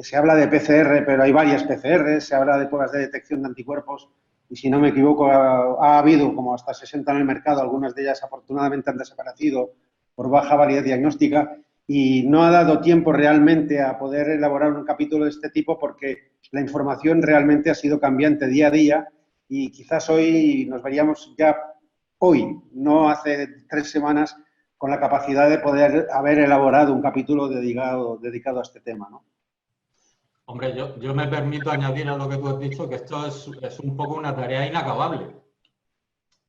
Se habla de PCR, pero hay varias PCR, se habla de pruebas de detección de anticuerpos y, si no me equivoco, ha habido como hasta 60 en el mercado, algunas de ellas afortunadamente han desaparecido por baja validez diagnóstica, y no ha dado tiempo realmente a poder elaborar un capítulo de este tipo porque la información realmente ha sido cambiante día a día, y quizás hoy nos veríamos ya hoy, no hace 3 semanas, con la capacidad de poder haber elaborado un capítulo dedicado a este tema, ¿no? Hombre, yo me permito añadir a lo que tú has dicho que esto es un poco una tarea inacabable.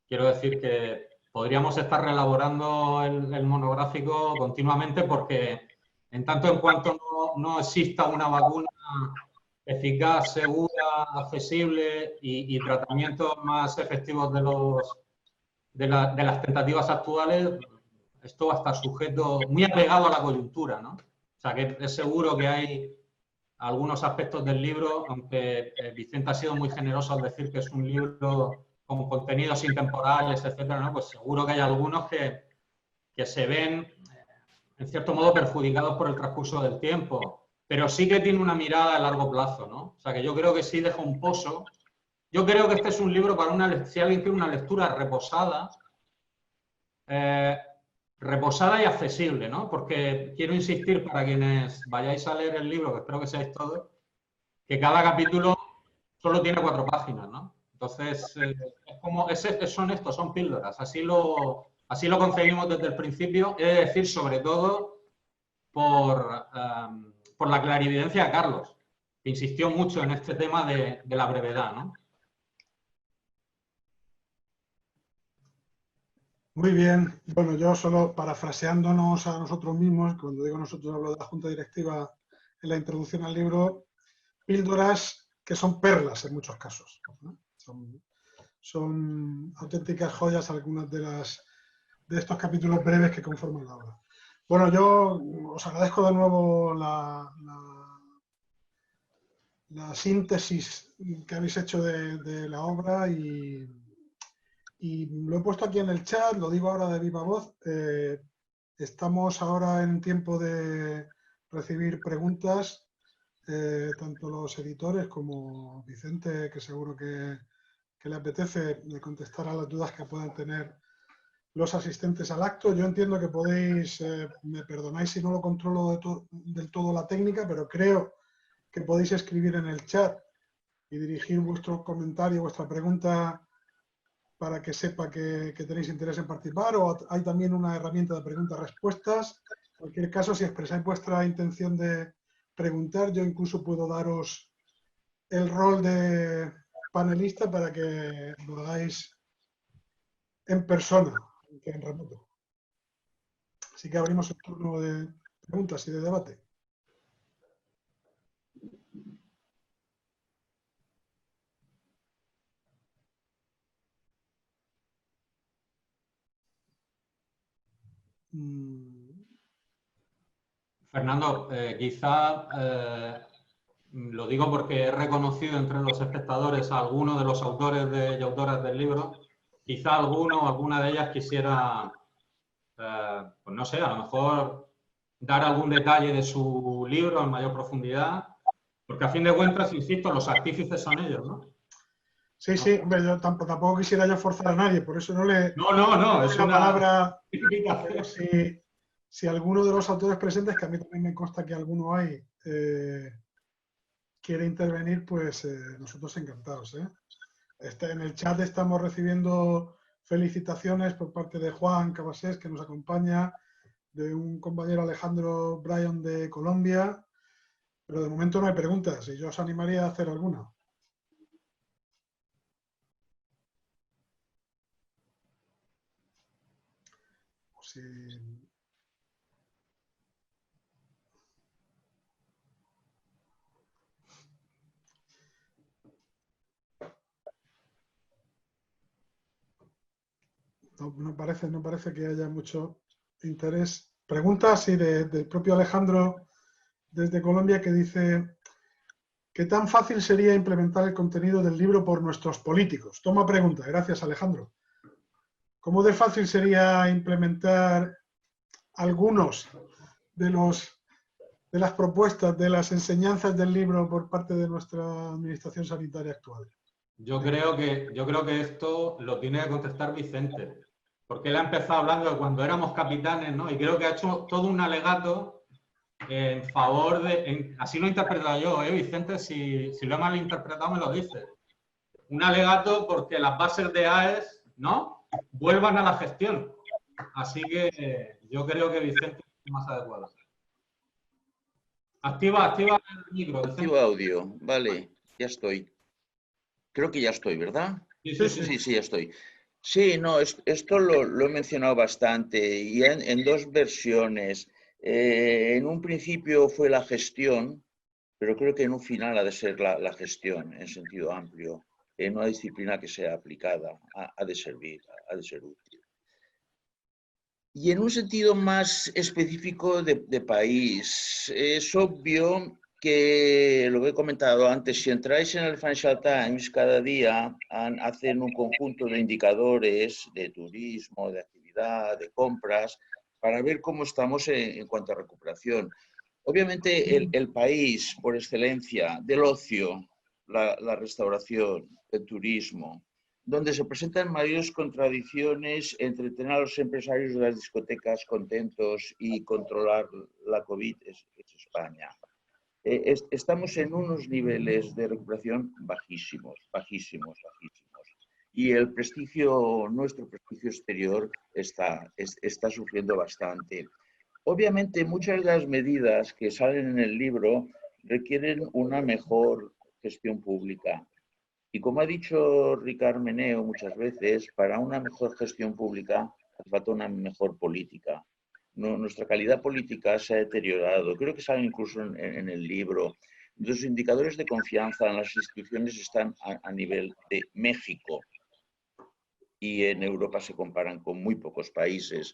Quiero decir que podríamos estar reelaborando el monográfico continuamente, porque en tanto en cuanto no exista una vacuna eficaz, segura, accesible y tratamientos más efectivos de las tentativas actuales, esto va a estar sujeto, muy apegado a la coyuntura, ¿no? O sea, que es seguro que hay algunos aspectos del libro, aunque Vicente ha sido muy generoso al decir que es un libro con contenidos intemporales, etcétera, ¿no? Pues seguro que hay algunos que se ven, en cierto modo, perjudicados por el transcurso del tiempo, pero sí que tiene una mirada a largo plazo, ¿no? O sea, que yo creo que sí deja un pozo. Yo creo que este es un libro para si alguien quiere una lectura reposada, reposada y accesible, ¿no? Porque quiero insistir, para quienes vayáis a leer el libro, que espero que seáis todos, que cada capítulo solo tiene 4 páginas, ¿no? Entonces, son píldoras. Así lo concebimos desde el principio. He de decir, sobre todo, por la clarividencia de Carlos, que insistió mucho en este tema de la brevedad, ¿no? Muy bien. Bueno, yo solo parafraseándonos a nosotros mismos, cuando digo nosotros hablo de la Junta Directiva en la introducción al libro, píldoras que son perlas en muchos casos, ¿no? Son auténticas joyas algunas de estos capítulos breves que conforman la obra. Bueno, yo os agradezco de nuevo la síntesis que habéis hecho de la obra, y lo he puesto aquí en el chat, lo digo ahora de viva voz. Estamos ahora en tiempo de recibir preguntas, tanto los editores como Vicente, que seguro que le apetece contestar a las dudas que puedan tener los asistentes al acto. Yo entiendo que podéis, me perdonáis si no lo controlo del todo la técnica, pero creo que podéis escribir en el chat y dirigir vuestro comentario, vuestra pregunta, para que sepa que tenéis interés en participar, o hay también una herramienta de preguntas-respuestas. cualquier caso, si expresáis vuestra intención de preguntar, yo incluso puedo daros el rol de panelista para que lo hagáis en persona, que en remoto. Así que abrimos el turno de preguntas y de debate. Fernando, quizá lo digo porque he reconocido entre los espectadores a algunos de los autores y autoras del libro. Quizá alguno o alguna de ellas quisiera, pues no sé, a lo mejor dar algún detalle de su libro en mayor profundidad, porque a fin de cuentas, insisto, los artífices son ellos, ¿no? Sí, sí, hombre, yo tampoco quisiera yo forzar a nadie, por eso no le No, es la una palabra. Pero si alguno de los autores presentes, que a mí también me consta que alguno hay, quiere intervenir, pues nosotros encantados. En el chat estamos recibiendo felicitaciones por parte de Juan Cabasés, que nos acompaña, de un compañero Alejandro Bryan de Colombia, pero de momento no hay preguntas y yo os animaría a hacer alguna. Si... No parece que haya mucho interés. Preguntas, sí, del propio Alejandro desde Colombia, que dice: ¿qué tan fácil sería implementar el contenido del libro por nuestros políticos? Toma pregunta. Gracias, Alejandro. ¿Cómo de fácil sería implementar algunos de las propuestas, de las enseñanzas del libro por parte de nuestra administración sanitaria actual? Yo creo que esto lo tiene que contestar Vicente, porque él ha empezado hablando de cuando éramos capitanes, ¿no? Y creo que ha hecho todo un alegato en favor de... así lo he interpretado yo, Vicente, si lo he malinterpretado me lo dice. Un alegato porque las bases de AES, ¿no?, vuelvan a la gestión. Así que yo creo que Vicente es más adecuado. Activa el micro, Vicente. Activo audio, vale, ya estoy. Creo que ya estoy, ¿verdad? Sí, ya estoy. Sí, no, esto lo he mencionado bastante y en dos versiones. En un principio fue la gestión, pero creo que en un final ha de ser la gestión en sentido amplio. En una disciplina que sea aplicada, ha de servir, ha de ser útil. Y en un sentido más específico de país, es obvio que, lo que he comentado antes, si entráis en el Financial Times, cada día hacen un conjunto de indicadores de turismo, de actividad, de compras, para ver cómo estamos en cuanto a recuperación. Obviamente el país por excelencia del ocio, la restauración, el turismo, donde se presentan mayores contradicciones entre tener a los empresarios de las discotecas contentos y controlar la COVID, es España. Estamos en unos niveles de recuperación bajísimos. Y el prestigio, nuestro prestigio exterior está sufriendo bastante. Obviamente, muchas de las medidas que salen en el libro requieren una mejor gestión pública. Y como ha dicho Ricard Meneo muchas veces, para una mejor gestión pública hace falta una mejor política. Nuestra calidad política se ha deteriorado. Creo que sale incluso en el libro. Los indicadores de confianza en las instituciones están a nivel de México. Y en Europa se comparan con muy pocos países.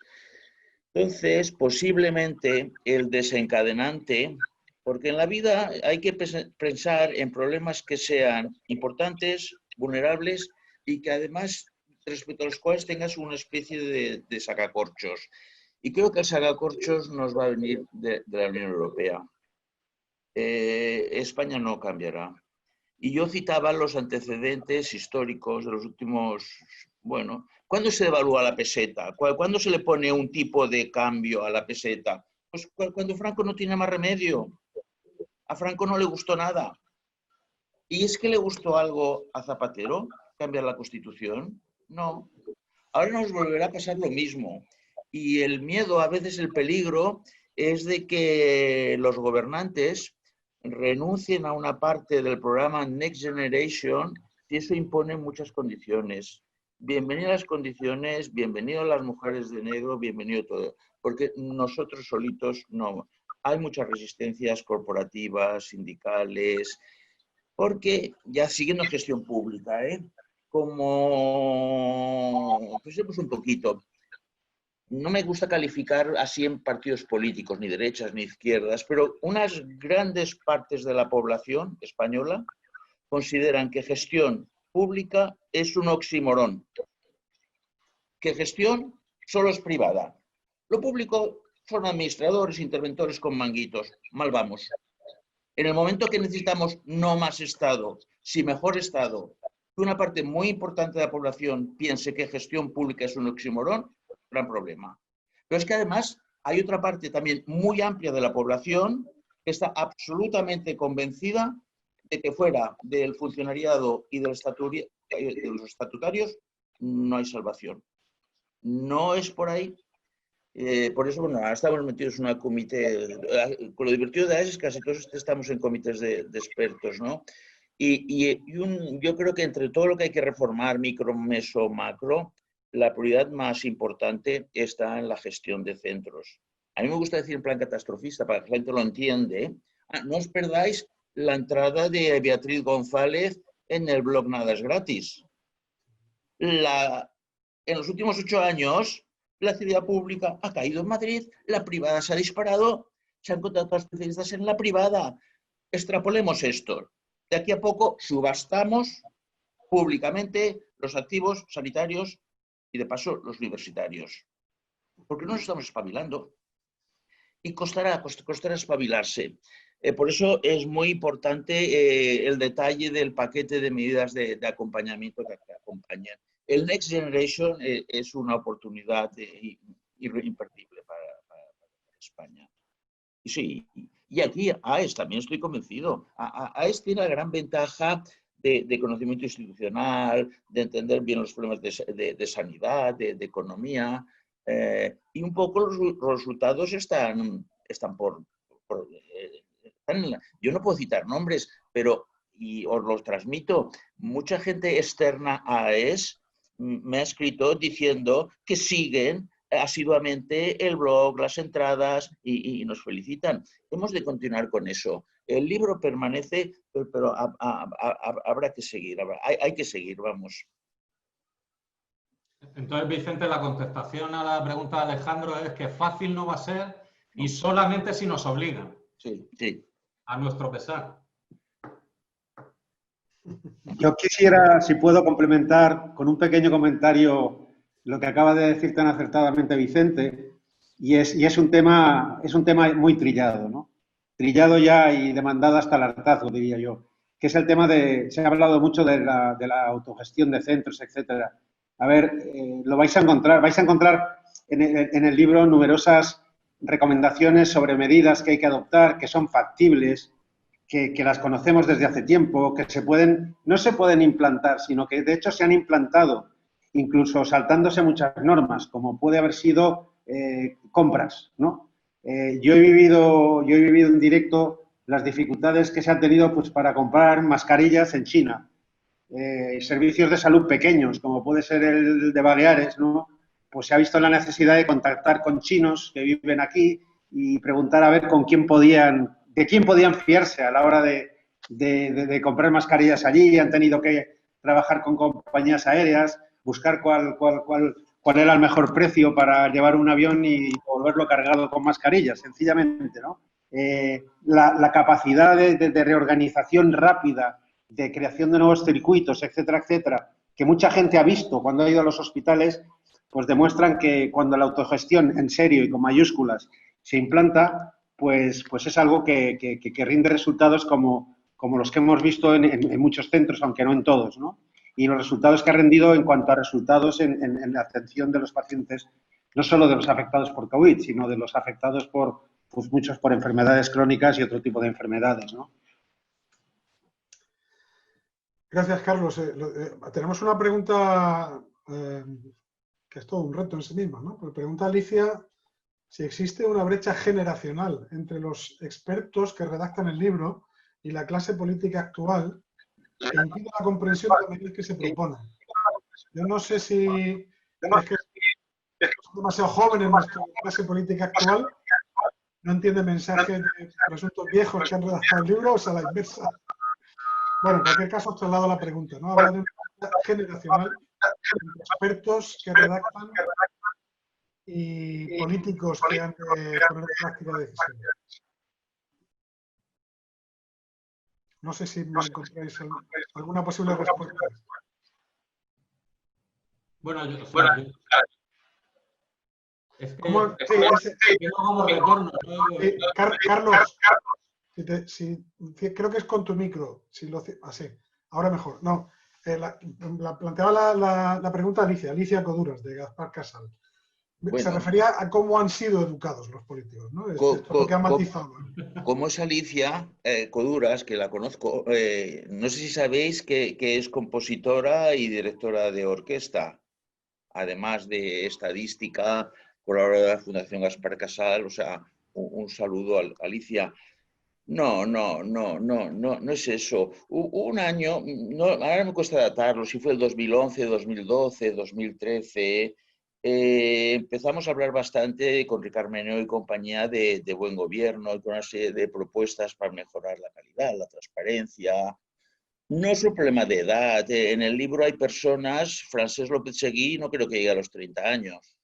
Entonces, posiblemente el desencadenante, porque en la vida hay que pensar en problemas que sean importantes, vulnerables y que además respecto a los cuales tengas una especie de sacacorchos. Y creo que el sacacorchos nos va a venir de la Unión Europea. España no cambiará. Y yo citaba los antecedentes históricos de los últimos, bueno, ¿cuándo se devalúa la peseta? ¿Cuándo se le pone un tipo de cambio a la peseta? Pues cuando Franco no tiene más remedio. A Franco no le gustó nada. ¿Y es que le gustó algo a Zapatero? ¿Cambiar la Constitución? No. Ahora nos volverá a pasar lo mismo. Y el miedo, a veces el peligro, es de que los gobernantes renuncien a una parte del programa Next Generation y eso impone muchas condiciones. Bienvenidas las condiciones, bienvenidas las mujeres de negro, bienvenido todo. Porque nosotros solitos no. Hay muchas resistencias corporativas, sindicales, porque ya siguiendo gestión pública, como pensemos un poquito, no me gusta calificar así en partidos políticos, ni derechas ni izquierdas, pero unas grandes partes de la población española consideran que gestión pública es un oxímoron, que gestión solo es privada. Lo público son administradores, interventores con manguitos. Mal vamos. En el momento que necesitamos no más Estado, sí mejor Estado, que una parte muy importante de la población piense que gestión pública es un oxímoron, gran problema. Pero es que además hay otra parte también muy amplia de la población que está absolutamente convencida de que fuera del funcionariado y de los estatutarios no hay salvación. No es por ahí. Por eso, bueno, ahora estamos metidos en una comité, con lo divertido de es que casi todos estamos en comités de expertos, ¿no? Yo creo que entre todo lo que hay que reformar, micro, meso, macro, la prioridad más importante está en la gestión de centros. A mí me gusta decir en plan catastrofista, para que la gente lo entiende, no os perdáis la entrada de Beatriz González en el blog Nada es Gratis. En los últimos 8 años, la actividad pública ha caído en Madrid, la privada se ha disparado, se han contratado especialistas en la privada. Extrapolemos esto. De aquí a poco subastamos públicamente los activos sanitarios y, de paso, los universitarios. Porque no nos estamos espabilando. Y costará espabilarse. Por eso es muy importante el detalle del paquete de medidas de acompañamiento que acompañan. El Next Generation es una oportunidad imperdible para España. Y sí, y aquí AES también estoy convencido. AES tiene la gran ventaja de conocimiento institucional, de entender bien los problemas de sanidad, de economía, y un poco los resultados están yo no puedo citar nombres, pero, y os los transmito, mucha gente externa a AES me ha escrito diciendo que siguen asiduamente el blog, las entradas y nos felicitan. Hemos de continuar con eso. El libro permanece, pero habrá que seguir, hay que seguir, vamos. Entonces, Vicente, la contestación a la pregunta de Alejandro es que fácil no va a ser y solamente si nos obligan. Sí, sí. A nuestro pesar. Yo quisiera, si puedo, complementar con un pequeño comentario lo que acaba de decir tan acertadamente Vicente, y es un tema muy trillado, ¿no? Trillado ya y demandado hasta el hartazgo, diría yo, que es el tema se ha hablado mucho de la autogestión de centros, etcétera. A ver, lo vais a encontrar en el libro numerosas recomendaciones sobre medidas que hay que adoptar, que son factibles, que las conocemos desde hace tiempo, que no se pueden implantar, sino que de hecho se han implantado, incluso saltándose muchas normas, como puede haber sido compras, ¿no? Yo he vivido en directo las dificultades que se han tenido pues, para comprar mascarillas en China, servicios de salud pequeños, como puede ser el de Baleares, ¿no? Pues se ha visto la necesidad de contactar con chinos que viven aquí y preguntar a ver de quién podían fiarse a la hora de comprar mascarillas allí. Han tenido que trabajar con compañías aéreas, buscar cuál era el mejor precio para llevar un avión y volverlo cargado con mascarillas, sencillamente, ¿no? La capacidad de reorganización rápida, de creación de nuevos circuitos, etcétera, etcétera, que mucha gente ha visto cuando ha ido a los hospitales, pues demuestran que cuando la autogestión en serio y con mayúsculas se implanta, pues es algo que rinde resultados como los que hemos visto en muchos centros, aunque no en todos, ¿no? Y los resultados que ha rendido en cuanto a resultados en la atención de los pacientes, no solo de los afectados por COVID, sino de los afectados muchos por enfermedades crónicas y otro tipo de enfermedades, ¿no? Gracias, Carlos. Tenemos una pregunta que es todo un reto en sí misma, ¿no? Porque pregunta Alicia si existe una brecha generacional entre los expertos que redactan el libro y la clase política actual que impide la comprensión de las medidas que se proponen. Yo no sé si es que son demasiado jóvenes nuestra clase política actual, no entiende mensajes de presuntos viejos que han redactado el libro, o sea, la inversa. Bueno, en cualquier caso, os traslado la pregunta, ¿no? Habla de una brecha generacional entre expertos que redactan y políticos que han de poner en práctica decisiones. No sé si me encontráis alguna posible respuesta. Bueno, yo es que, ¿Cómo? que no hagamos retorno, ¿no? Carlos, creo que es con tu micro. Así, ahora mejor. No, planteaba la pregunta Alicia Coduras, de Gaspar Casal. Bueno, se refería a cómo han sido educados los políticos, ¿no? Esto es lo que ha matizado. Como es Alicia Coduras, que la conozco, no sé si sabéis que es compositora y directora de orquesta, además de estadística, colaboradora de la Fundación Gaspar Casal, o sea, un saludo a Alicia. No es eso. Un año, ahora me cuesta datarlo, si fue el 2011, 2012, 2013, empezamos a hablar bastante con Ricard Meneo y compañía de buen gobierno y con una serie de propuestas para mejorar la calidad, la transparencia. No es un problema de edad. En el libro hay personas, Francesc López Seguí no creo que llegue a los 30 años,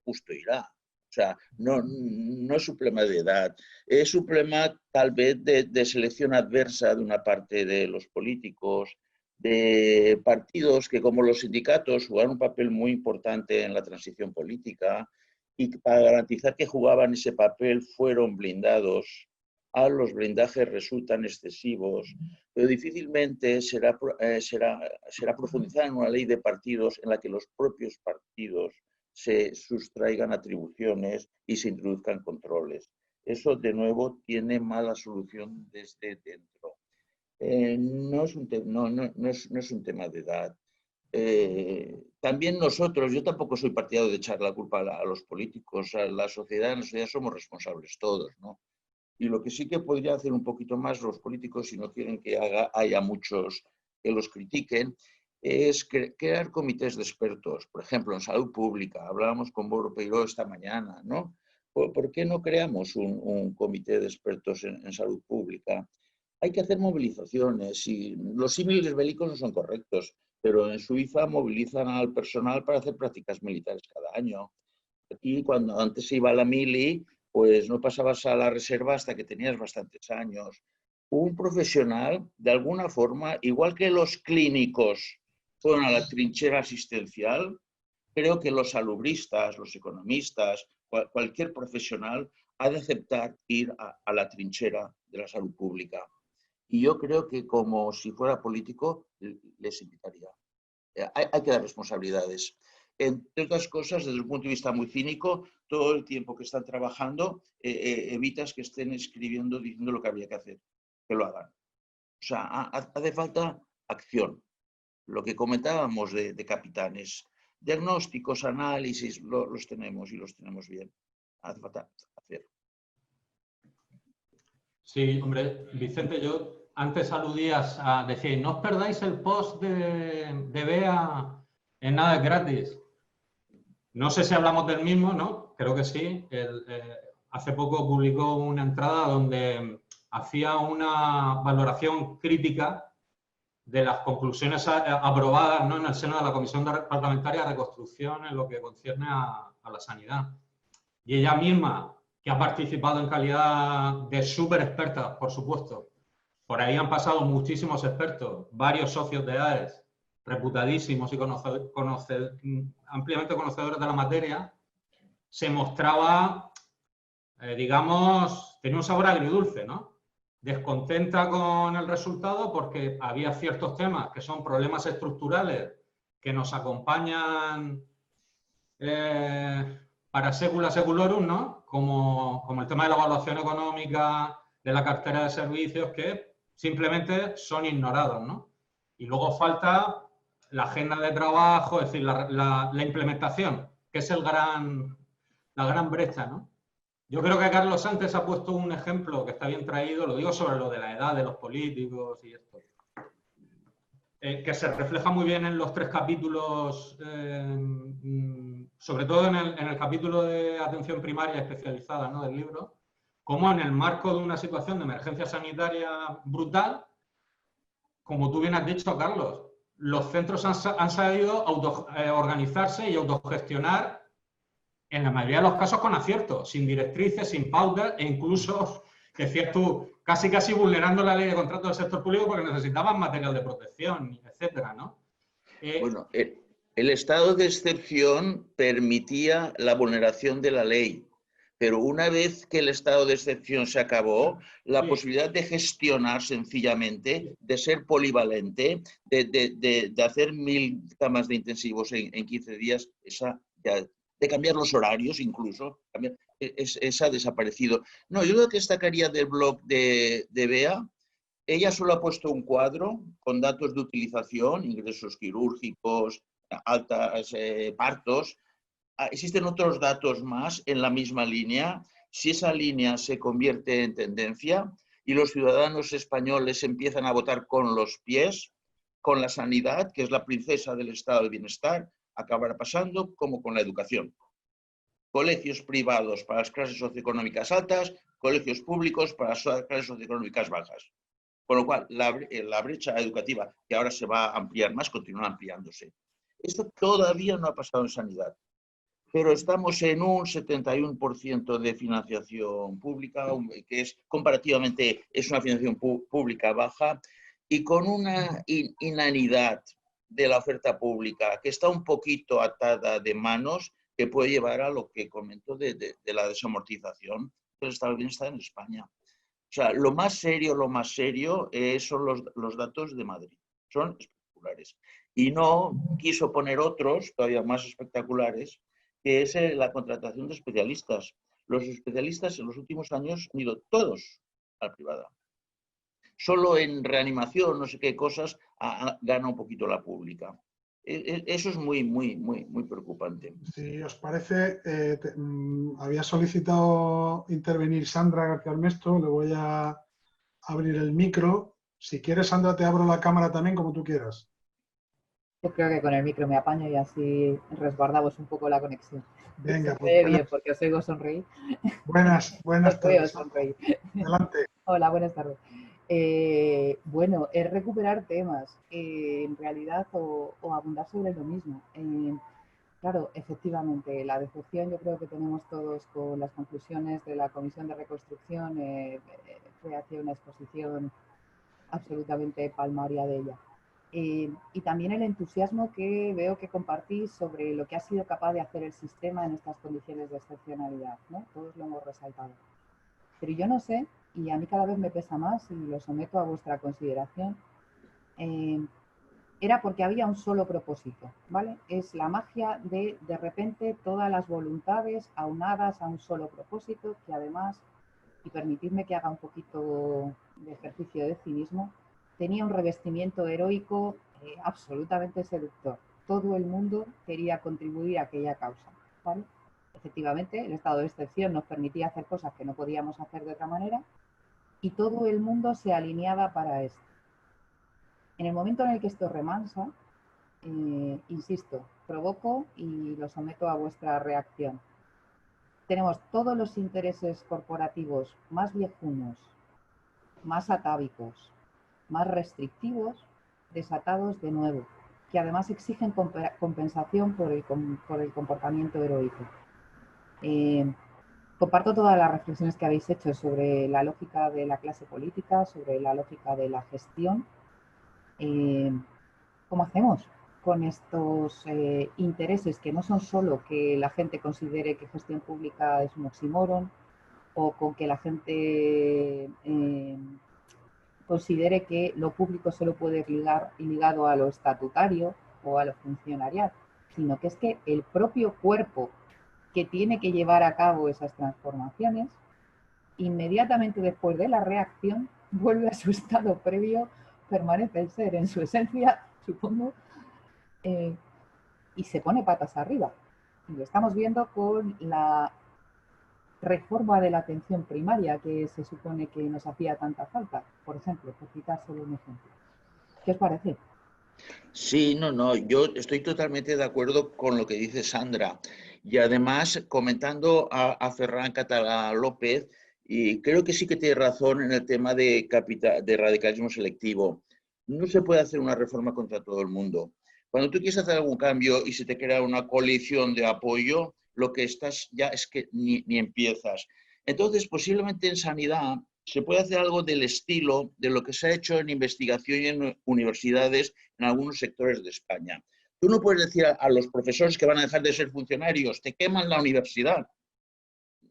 justo irá. O sea, no es un problema de edad, es un problema tal vez de selección adversa de una parte de los políticos, de partidos que como los sindicatos jugaron un papel muy importante en la transición política y para garantizar que jugaban ese papel fueron blindados. Ahora los blindajes resultan excesivos, pero difícilmente será profundizar en una ley de partidos en la que los propios partidos se sustraigan atribuciones y se introduzcan controles. Eso, de nuevo, tiene mala solución desde dentro. No es un tema de edad. También nosotros, yo tampoco soy partidario de echar la culpa a los políticos, en la sociedad somos responsables todos, ¿no? Y lo que sí que podría hacer un poquito más los políticos, si no quieren que haya muchos que los critiquen, es crear comités de expertos. Por ejemplo, en salud pública, hablábamos con Boro Peiró esta mañana, ¿no? ¿Por qué no creamos un comité de expertos en salud pública? Hay que hacer movilizaciones y los símiles bélicos no son correctos, pero en Suiza movilizan al personal para hacer prácticas militares cada año. Aquí, cuando antes se iba a la mili, pues no pasabas a la reserva hasta que tenías bastantes años. Un profesional, de alguna forma, igual que los clínicos fueron a la trinchera asistencial, creo que los salubristas, los economistas, cualquier profesional ha de aceptar ir a la trinchera de la salud pública. Y yo creo que como si fuera político, les invitaría. Hay que dar responsabilidades. Entre otras cosas, desde un punto de vista muy cínico, todo el tiempo que están trabajando, evitas que estén escribiendo diciendo lo que habría que hacer, que lo hagan. O sea, hace falta acción. Lo que comentábamos de capitanes, diagnósticos, análisis, los tenemos y los tenemos bien. Hace falta hacer. Sí, hombre, Vicente, yo antes aludías a decir, no os perdáis el post de Bea en Nada es Gratis. No sé si hablamos del mismo, ¿no? Creo que sí. Hace poco publicó una entrada donde hacía una valoración crítica de las conclusiones aprobadas, ¿no?, en el seno de la Comisión Parlamentaria de Reconstrucción en lo que concierne a la sanidad. Y ella misma, que ha participado en calidad de súper experta, por supuesto, por ahí han pasado muchísimos expertos, varios socios de AES, reputadísimos y ampliamente conocedores de la materia, se mostraba, digamos, tenía un sabor agridulce, ¿no? Descontenta con el resultado porque había ciertos temas que son problemas estructurales que nos acompañan para secula seculorum, ¿no? Como el tema de la evaluación económica, de la cartera de servicios, que simplemente son ignorados, ¿no? Y luego falta la agenda de trabajo, es decir, la implementación, que es la la gran brecha, ¿no? Yo creo que Carlos antes ha puesto un ejemplo que está bien traído, lo digo sobre lo de la edad de los políticos y esto, que se refleja muy bien en los 3 capítulos, sobre todo en el capítulo de atención primaria especializada, ¿no?, del libro, como en el marco de una situación de emergencia sanitaria brutal, como tú bien has dicho, Carlos, los centros han sabido organizarse y autogestionar, en la mayoría de los casos con acierto, sin directrices, sin pautas e incluso, decías tú, casi vulnerando la ley de contrato del sector público porque necesitaban material de protección, etcétera, ¿no? Bueno, el estado de excepción permitía la vulneración de la ley, pero una vez que el estado de excepción se acabó, la posibilidad de gestionar sencillamente, de ser polivalente, de hacer 1000 camas de intensivos en 15 días, de cambiar los horarios incluso, esa ha desaparecido. No, yo lo que destacaría del blog de Bea, ella solo ha puesto un cuadro con datos de utilización, ingresos quirúrgicos, altas partos. Existen otros datos más en la misma línea. Si esa línea se convierte en tendencia y los ciudadanos españoles empiezan a votar con los pies, con la sanidad, que es la princesa del estado de bienestar, acabará pasando como con la educación. Colegios privados para las clases socioeconómicas altas, colegios públicos para las clases socioeconómicas bajas. Con lo cual, la brecha educativa, que ahora se va a ampliar más, continúa ampliándose. Esto todavía no ha pasado en sanidad, pero estamos en un 71% de financiación pública, que es comparativamente es una financiación pública baja, y con una inanidad de la oferta pública que está un poquito atada de manos, que puede llevar a lo que comento de la desamortización del estado de bienestar en España. O sea, lo más serio son los datos de Madrid. Son espectaculares. Y no quiso poner otros, todavía más espectaculares, que es la contratación de especialistas. Los especialistas en los últimos años han ido todos a la privada. Solo en reanimación, no sé qué cosas, gana un poquito la pública. Eso es muy preocupante. Si os parece, había solicitado intervenir Sandra García Armesto, le voy a abrir el micro. Si quieres, Sandra, te abro la cámara también, como tú quieras. Yo creo que con el micro me apaño y así resguardamos un poco la conexión. Venga, pues bien, porque os oigo sonreír. Buenas tardes. Sonreír. Adelante. Hola, buenas tardes. Bueno, es recuperar temas, en realidad, o abundar sobre lo mismo. Claro, efectivamente, la decepción yo creo que tenemos todos con las conclusiones de la Comisión de Reconstrucción. Fue hacia una exposición absolutamente palmaria de ella. Y también el entusiasmo que veo que compartís sobre lo que ha sido capaz de hacer el sistema en estas condiciones de excepcionalidad, ¿no? Todos lo hemos resaltado. Pero yo no sé, y a mí cada vez me pesa más y lo someto a vuestra consideración, era porque había un solo propósito, ¿vale? Es la magia de repente todas las voluntades aunadas a un solo propósito, que además, y permitidme que haga un poquito de ejercicio de cinismo, tenía un revestimiento heroico absolutamente seductor. Todo el mundo quería contribuir a aquella causa, ¿vale? Efectivamente, el estado de excepción nos permitía hacer cosas que no podíamos hacer de otra manera y todo el mundo se alineaba para esto. En el momento en el que esto remansa, insisto, provoco y lo someto a vuestra reacción. Tenemos todos los intereses corporativos más viejunos, más atávicos, más restrictivos, desatados de nuevo, que además exigen compensación por el comportamiento heroico. Comparto todas las reflexiones que habéis hecho sobre la lógica de la clase política, sobre la lógica de la gestión. ¿Cómo hacemos con estos intereses que no son solo que la gente considere que gestión pública es un oxímoron o con que la gente considere que lo público solo puede ir ligado a lo estatutario o a lo funcionarial, sino que es que el propio cuerpo que tiene que llevar a cabo esas transformaciones, inmediatamente después de la reacción, vuelve a su estado previo, permanece el ser en su esencia, supongo, y se pone patas arriba. Y lo estamos viendo con la reforma de la atención primaria que se supone que nos hacía tanta falta, por ejemplo, por citar solo un ejemplo. ¿Qué os parece? Sí, no, yo estoy totalmente de acuerdo con lo que dice Sandra. Y además, comentando a Ferran Català López, y creo que sí que tiene razón en el tema de radicalismo selectivo. No se puede hacer una reforma contra todo el mundo. Cuando tú quieres hacer algún cambio y se te crea una coalición de apoyo, lo que estás ya es que ni empiezas. Entonces, posiblemente en sanidad se puede hacer algo del estilo de lo que se ha hecho en investigación y en universidades en algunos sectores de España. Tú no puedes decir a los profesores que van a dejar de ser funcionarios, te queman la universidad,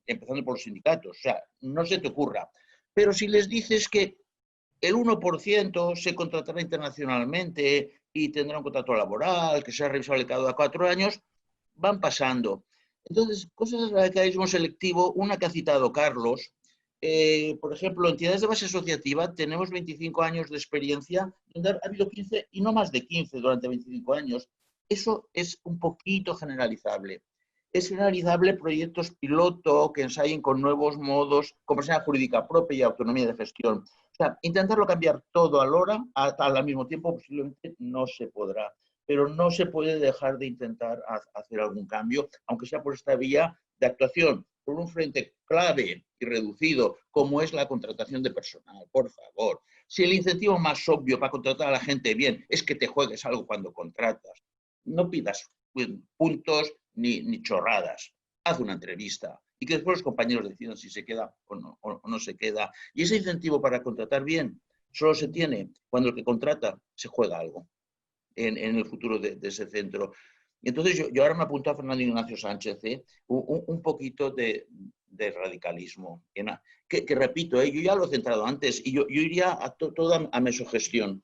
empezando por los sindicatos, o sea, no se te ocurra. Pero si les dices que el 1% se contratará internacionalmente y tendrá un contrato laboral que será revisable cada 4 años, van pasando. Entonces, cosas de radicalismo selectivo, una que ha citado Carlos, por ejemplo, entidades de base asociativa, tenemos 25 años de experiencia, donde ha habido 15 y no más de 15 durante 25 años. Eso es un poquito generalizable. Es generalizable proyectos piloto que ensayen con nuevos modos, como sea jurídica propia y autonomía de gestión. O sea, intentarlo cambiar todo al mismo tiempo, posiblemente no se podrá. Pero no se puede dejar de intentar hacer algún cambio, aunque sea por esta vía de actuación, por un frente clave y reducido, como es la contratación de personal, por favor. Si el incentivo más obvio para contratar a la gente bien es que te juegues algo cuando contratas, no pidas puntos ni chorradas. Haz una entrevista y que después los compañeros decidan si se queda o no se queda. Y ese incentivo para contratar bien solo se tiene cuando el que contrata se juega algo en el futuro de ese centro. Y entonces yo ahora me apunto a Fernando Ignacio Sánchez, un poquito de radicalismo, que repito, yo ya lo he centrado antes, y yo iría toda a mesogestión.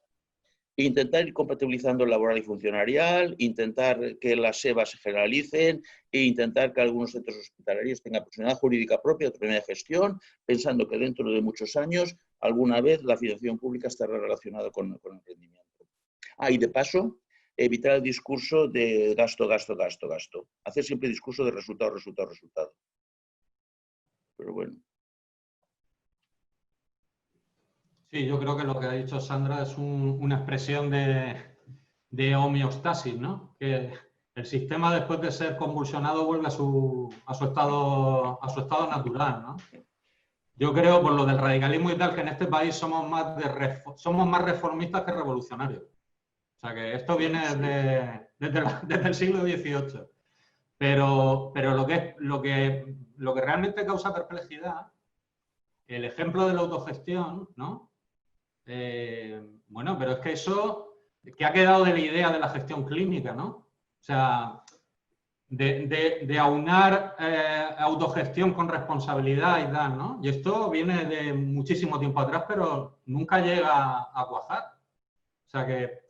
Intentar ir compatibilizando el laboral y funcionarial, intentar que las SEBA se generalicen e intentar que algunos centros hospitalarios tengan personalidad jurídica propia, autonomía de gestión, pensando que dentro de muchos años, alguna vez, la financiación pública estará relacionada con el rendimiento. Y de paso, evitar el discurso de gasto, gasto, gasto, gasto. Hacer siempre discurso de resultado, resultado, resultado. Pero bueno. Sí, yo creo que lo que ha dicho Sandra es una expresión de homeostasis, ¿no? Que el sistema, después de ser convulsionado, vuelve a su estado natural, ¿no? Yo creo, por lo del radicalismo y tal, que en este país somos más reformistas que revolucionarios. O sea, que esto viene desde el siglo XVIII. Pero lo que realmente causa perplejidad, el ejemplo de la autogestión, ¿no? Bueno, pero es que eso, que ha quedado de la idea de la gestión clínica, ¿no? O sea, de aunar autogestión con responsabilidad y tal, ¿no? Y esto viene de muchísimo tiempo atrás, pero nunca llega a cuajar. O sea que...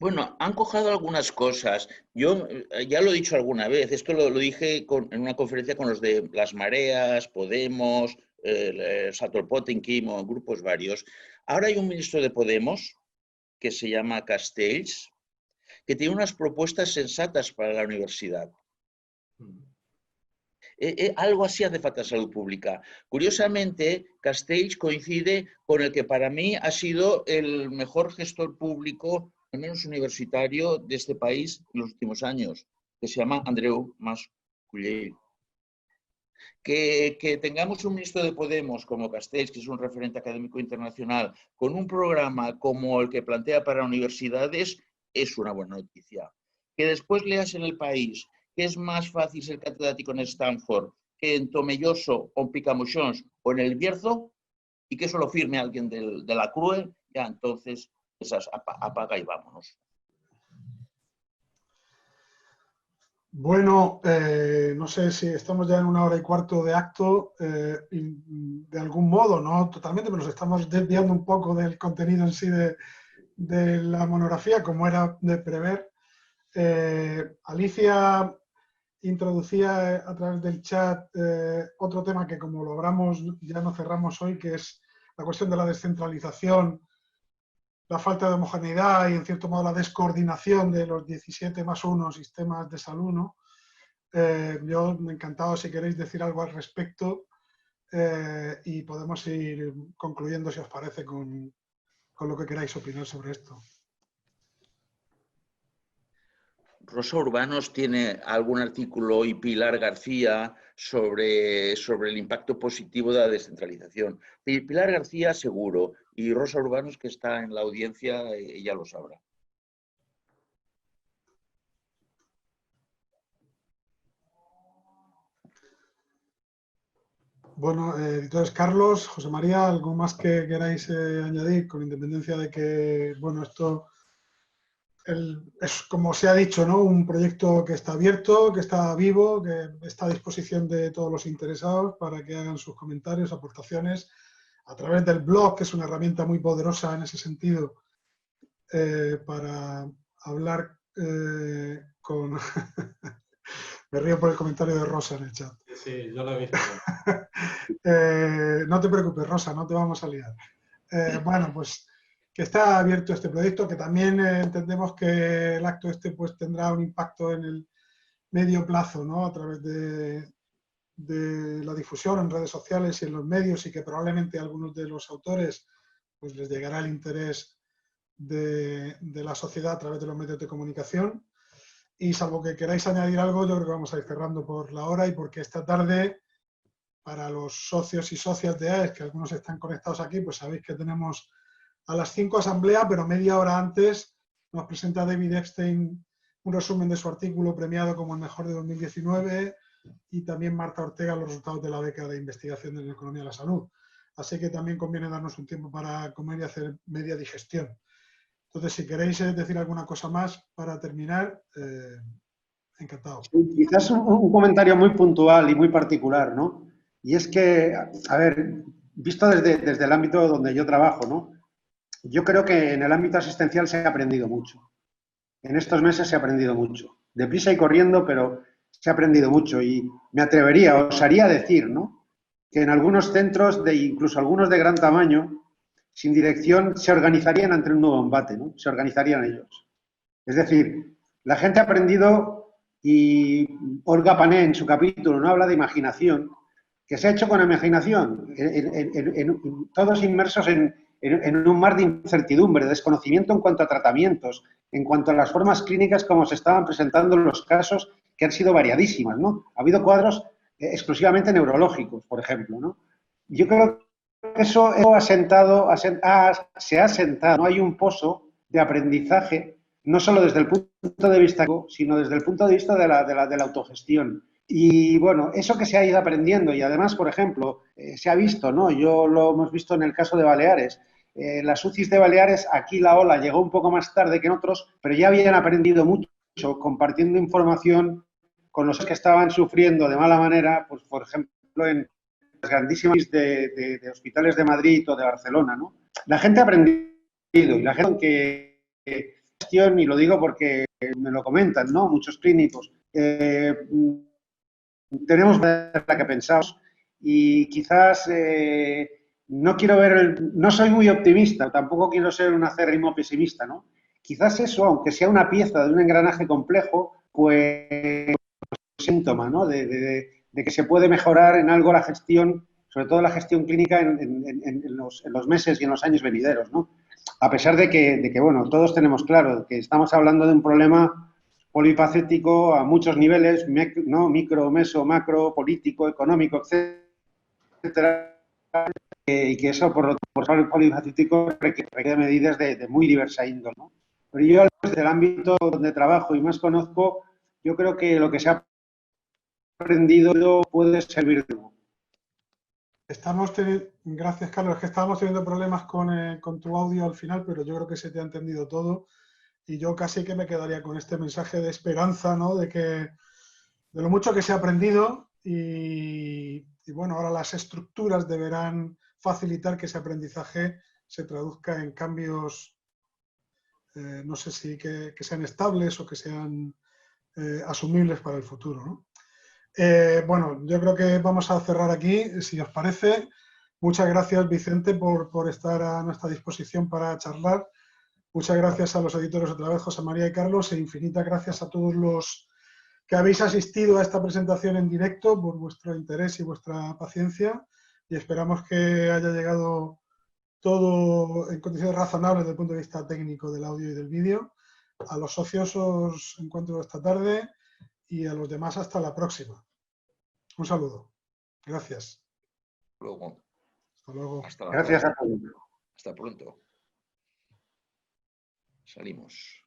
Bueno, han cojado algunas cosas. Yo ya lo he dicho alguna vez, esto lo dije en una conferencia con los de Las Mareas, Podemos, Satopotemkin o grupos varios. Ahora hay un ministro de Podemos que se llama Castells, que tiene unas propuestas sensatas para la universidad. Algo así hace falta salud pública. Curiosamente, Castells coincide con el que para mí ha sido el mejor gestor público, al menos universitario, de este país en los últimos años, que se llama Andreu Mas Collell. Que tengamos un ministro de Podemos como Castells, que es un referente académico internacional, con un programa como el que plantea para universidades, es una buena noticia. Que después leas en El País que es más fácil ser catedrático en Stanford que en Tomelloso o en Picamoixons o en El Bierzo, y que eso lo firme alguien de la CRUE, ya entonces esas apaga y vámonos. Bueno, no sé si estamos ya en 1h15 de acto, de algún modo, no totalmente, pero nos estamos desviando un poco del contenido en sí de la monografía, como era de prever. Alicia introducía a través del chat otro tema que, como lo hablamos, ya no cerramos hoy, que es la cuestión de la descentralización, la falta de homogeneidad y, en cierto modo, la descoordinación de los 17+1 sistemas de salud, ¿no? Yo encantado si queréis decir algo al respecto y podemos ir concluyendo, si os parece, con lo que queráis opinar sobre esto. Rosa Urbanos tiene algún artículo y Pilar García sobre el impacto positivo de la descentralización. Pilar García seguro, y Rosa Urbanos, que está en la audiencia, ella lo sabrá. Bueno, entonces, Carlos, José María, ¿algo más que queráis añadir? Con independencia de que, bueno, esto es, como se ha dicho, ¿no? Un proyecto que está abierto, que está vivo, que está a disposición de todos los interesados para que hagan sus comentarios, aportaciones a través del blog, que es una herramienta muy poderosa en ese sentido, para hablar con... Me río por el comentario de Rosa en el chat. Sí, yo lo he visto. No te preocupes, Rosa, no te vamos a liar. Bueno, pues que está abierto este proyecto, que también entendemos que el acto este pues tendrá un impacto en el medio plazo, ¿no? A través de la difusión en redes sociales y en los medios, y que probablemente a algunos de los autores pues les llegará el interés de la sociedad a través de los medios de comunicación. Y salvo que queráis añadir algo, yo creo que vamos a ir cerrando por la hora, y porque esta tarde, para los socios y socias de AES, que algunos están conectados aquí, pues sabéis que tenemos a las 5 asamblea, pero media hora antes nos presenta David Epstein un resumen de su artículo premiado como el mejor de 2019, y también Marta Ortega los resultados de la beca de investigación en economía de la salud. Así que también conviene darnos un tiempo para comer y hacer media digestión. Entonces, si queréis decir alguna cosa más para terminar, encantado. Sí, quizás un comentario muy puntual y muy particular, ¿no? Y es que, a ver, visto desde el ámbito donde yo trabajo, ¿no? Yo creo que en el ámbito asistencial se ha aprendido mucho. En estos meses se ha aprendido mucho. Deprisa y corriendo, pero se ha aprendido mucho. Y me atrevería, osaría decir, ¿no? Que en algunos centros, incluso algunos de gran tamaño, sin dirección, se organizarían ante un nuevo embate, ¿no? Se organizarían ellos. Es decir, la gente ha aprendido, y Olga Pané en su capítulo no habla de imaginación, que se ha hecho con imaginación, todos inmersos en un mar de incertidumbre, de desconocimiento en cuanto a tratamientos, en cuanto a las formas clínicas como se estaban presentando los casos, que han sido variadísimas, ¿no? Ha habido cuadros exclusivamente neurológicos, por ejemplo, ¿no? Yo creo que eso se ha sentado, no hay un pozo de aprendizaje, no solo desde el punto de vista, sino desde el punto de vista de la autogestión. Y bueno, eso que se ha ido aprendiendo, y además, por ejemplo, se ha visto, ¿no? Yo lo hemos visto en el caso de Baleares. Las UCIs de Baleares, aquí la ola llegó un poco más tarde que en otros, pero ya habían aprendido mucho compartiendo información con los que estaban sufriendo de mala manera, pues por ejemplo, en las grandísimas de hospitales de Madrid o de Barcelona, ¿no? La gente ha aprendido, y la gente que y lo digo porque me lo comentan, ¿no? Muchos clínicos. Tenemos la que pensamos, y quizás no quiero no soy muy optimista, tampoco quiero ser un acérrimo pesimista, ¿no? Quizás eso, aunque sea una pieza de un engranaje complejo, pues síntoma, ¿no? De que se puede mejorar en algo la gestión, sobre todo la gestión clínica en los meses y en los años venideros, ¿no? A pesar de que, bueno, todos tenemos claro que estamos hablando de un problema polifacético a muchos niveles, ¿no? Micro, meso, macro, político, económico, etcétera, y que eso, por ser polifacético, requiere medidas de muy diversa índole, ¿no? Pero yo, desde el ámbito donde trabajo y más conozco, yo creo que lo que se ha aprendido puede servir de algo. Gracias, Carlos. Es que estábamos teniendo problemas con tu audio al final, pero yo creo que se te ha entendido todo. Y yo casi que me quedaría con este mensaje de esperanza, ¿no? De lo mucho que se ha aprendido, y bueno, ahora las estructuras deberán facilitar que ese aprendizaje se traduzca en cambios, no sé si que sean estables o que sean asumibles para el futuro, ¿no? Bueno, yo creo que vamos a cerrar aquí, si os parece. Muchas gracias, Vicente, por estar a nuestra disposición para charlar. Muchas gracias a los editores otra vez, José María y Carlos, e infinitas gracias a todos los que habéis asistido a esta presentación en directo, por vuestro interés y vuestra paciencia, y esperamos que haya llegado todo en condiciones razonables desde el punto de vista técnico del audio y del vídeo. A los socios os encuentro esta tarde y a los demás hasta la próxima. Un saludo. Gracias. Luego. Hasta luego. Hasta la Gracias a próxima. todos. Hasta pronto. Salimos.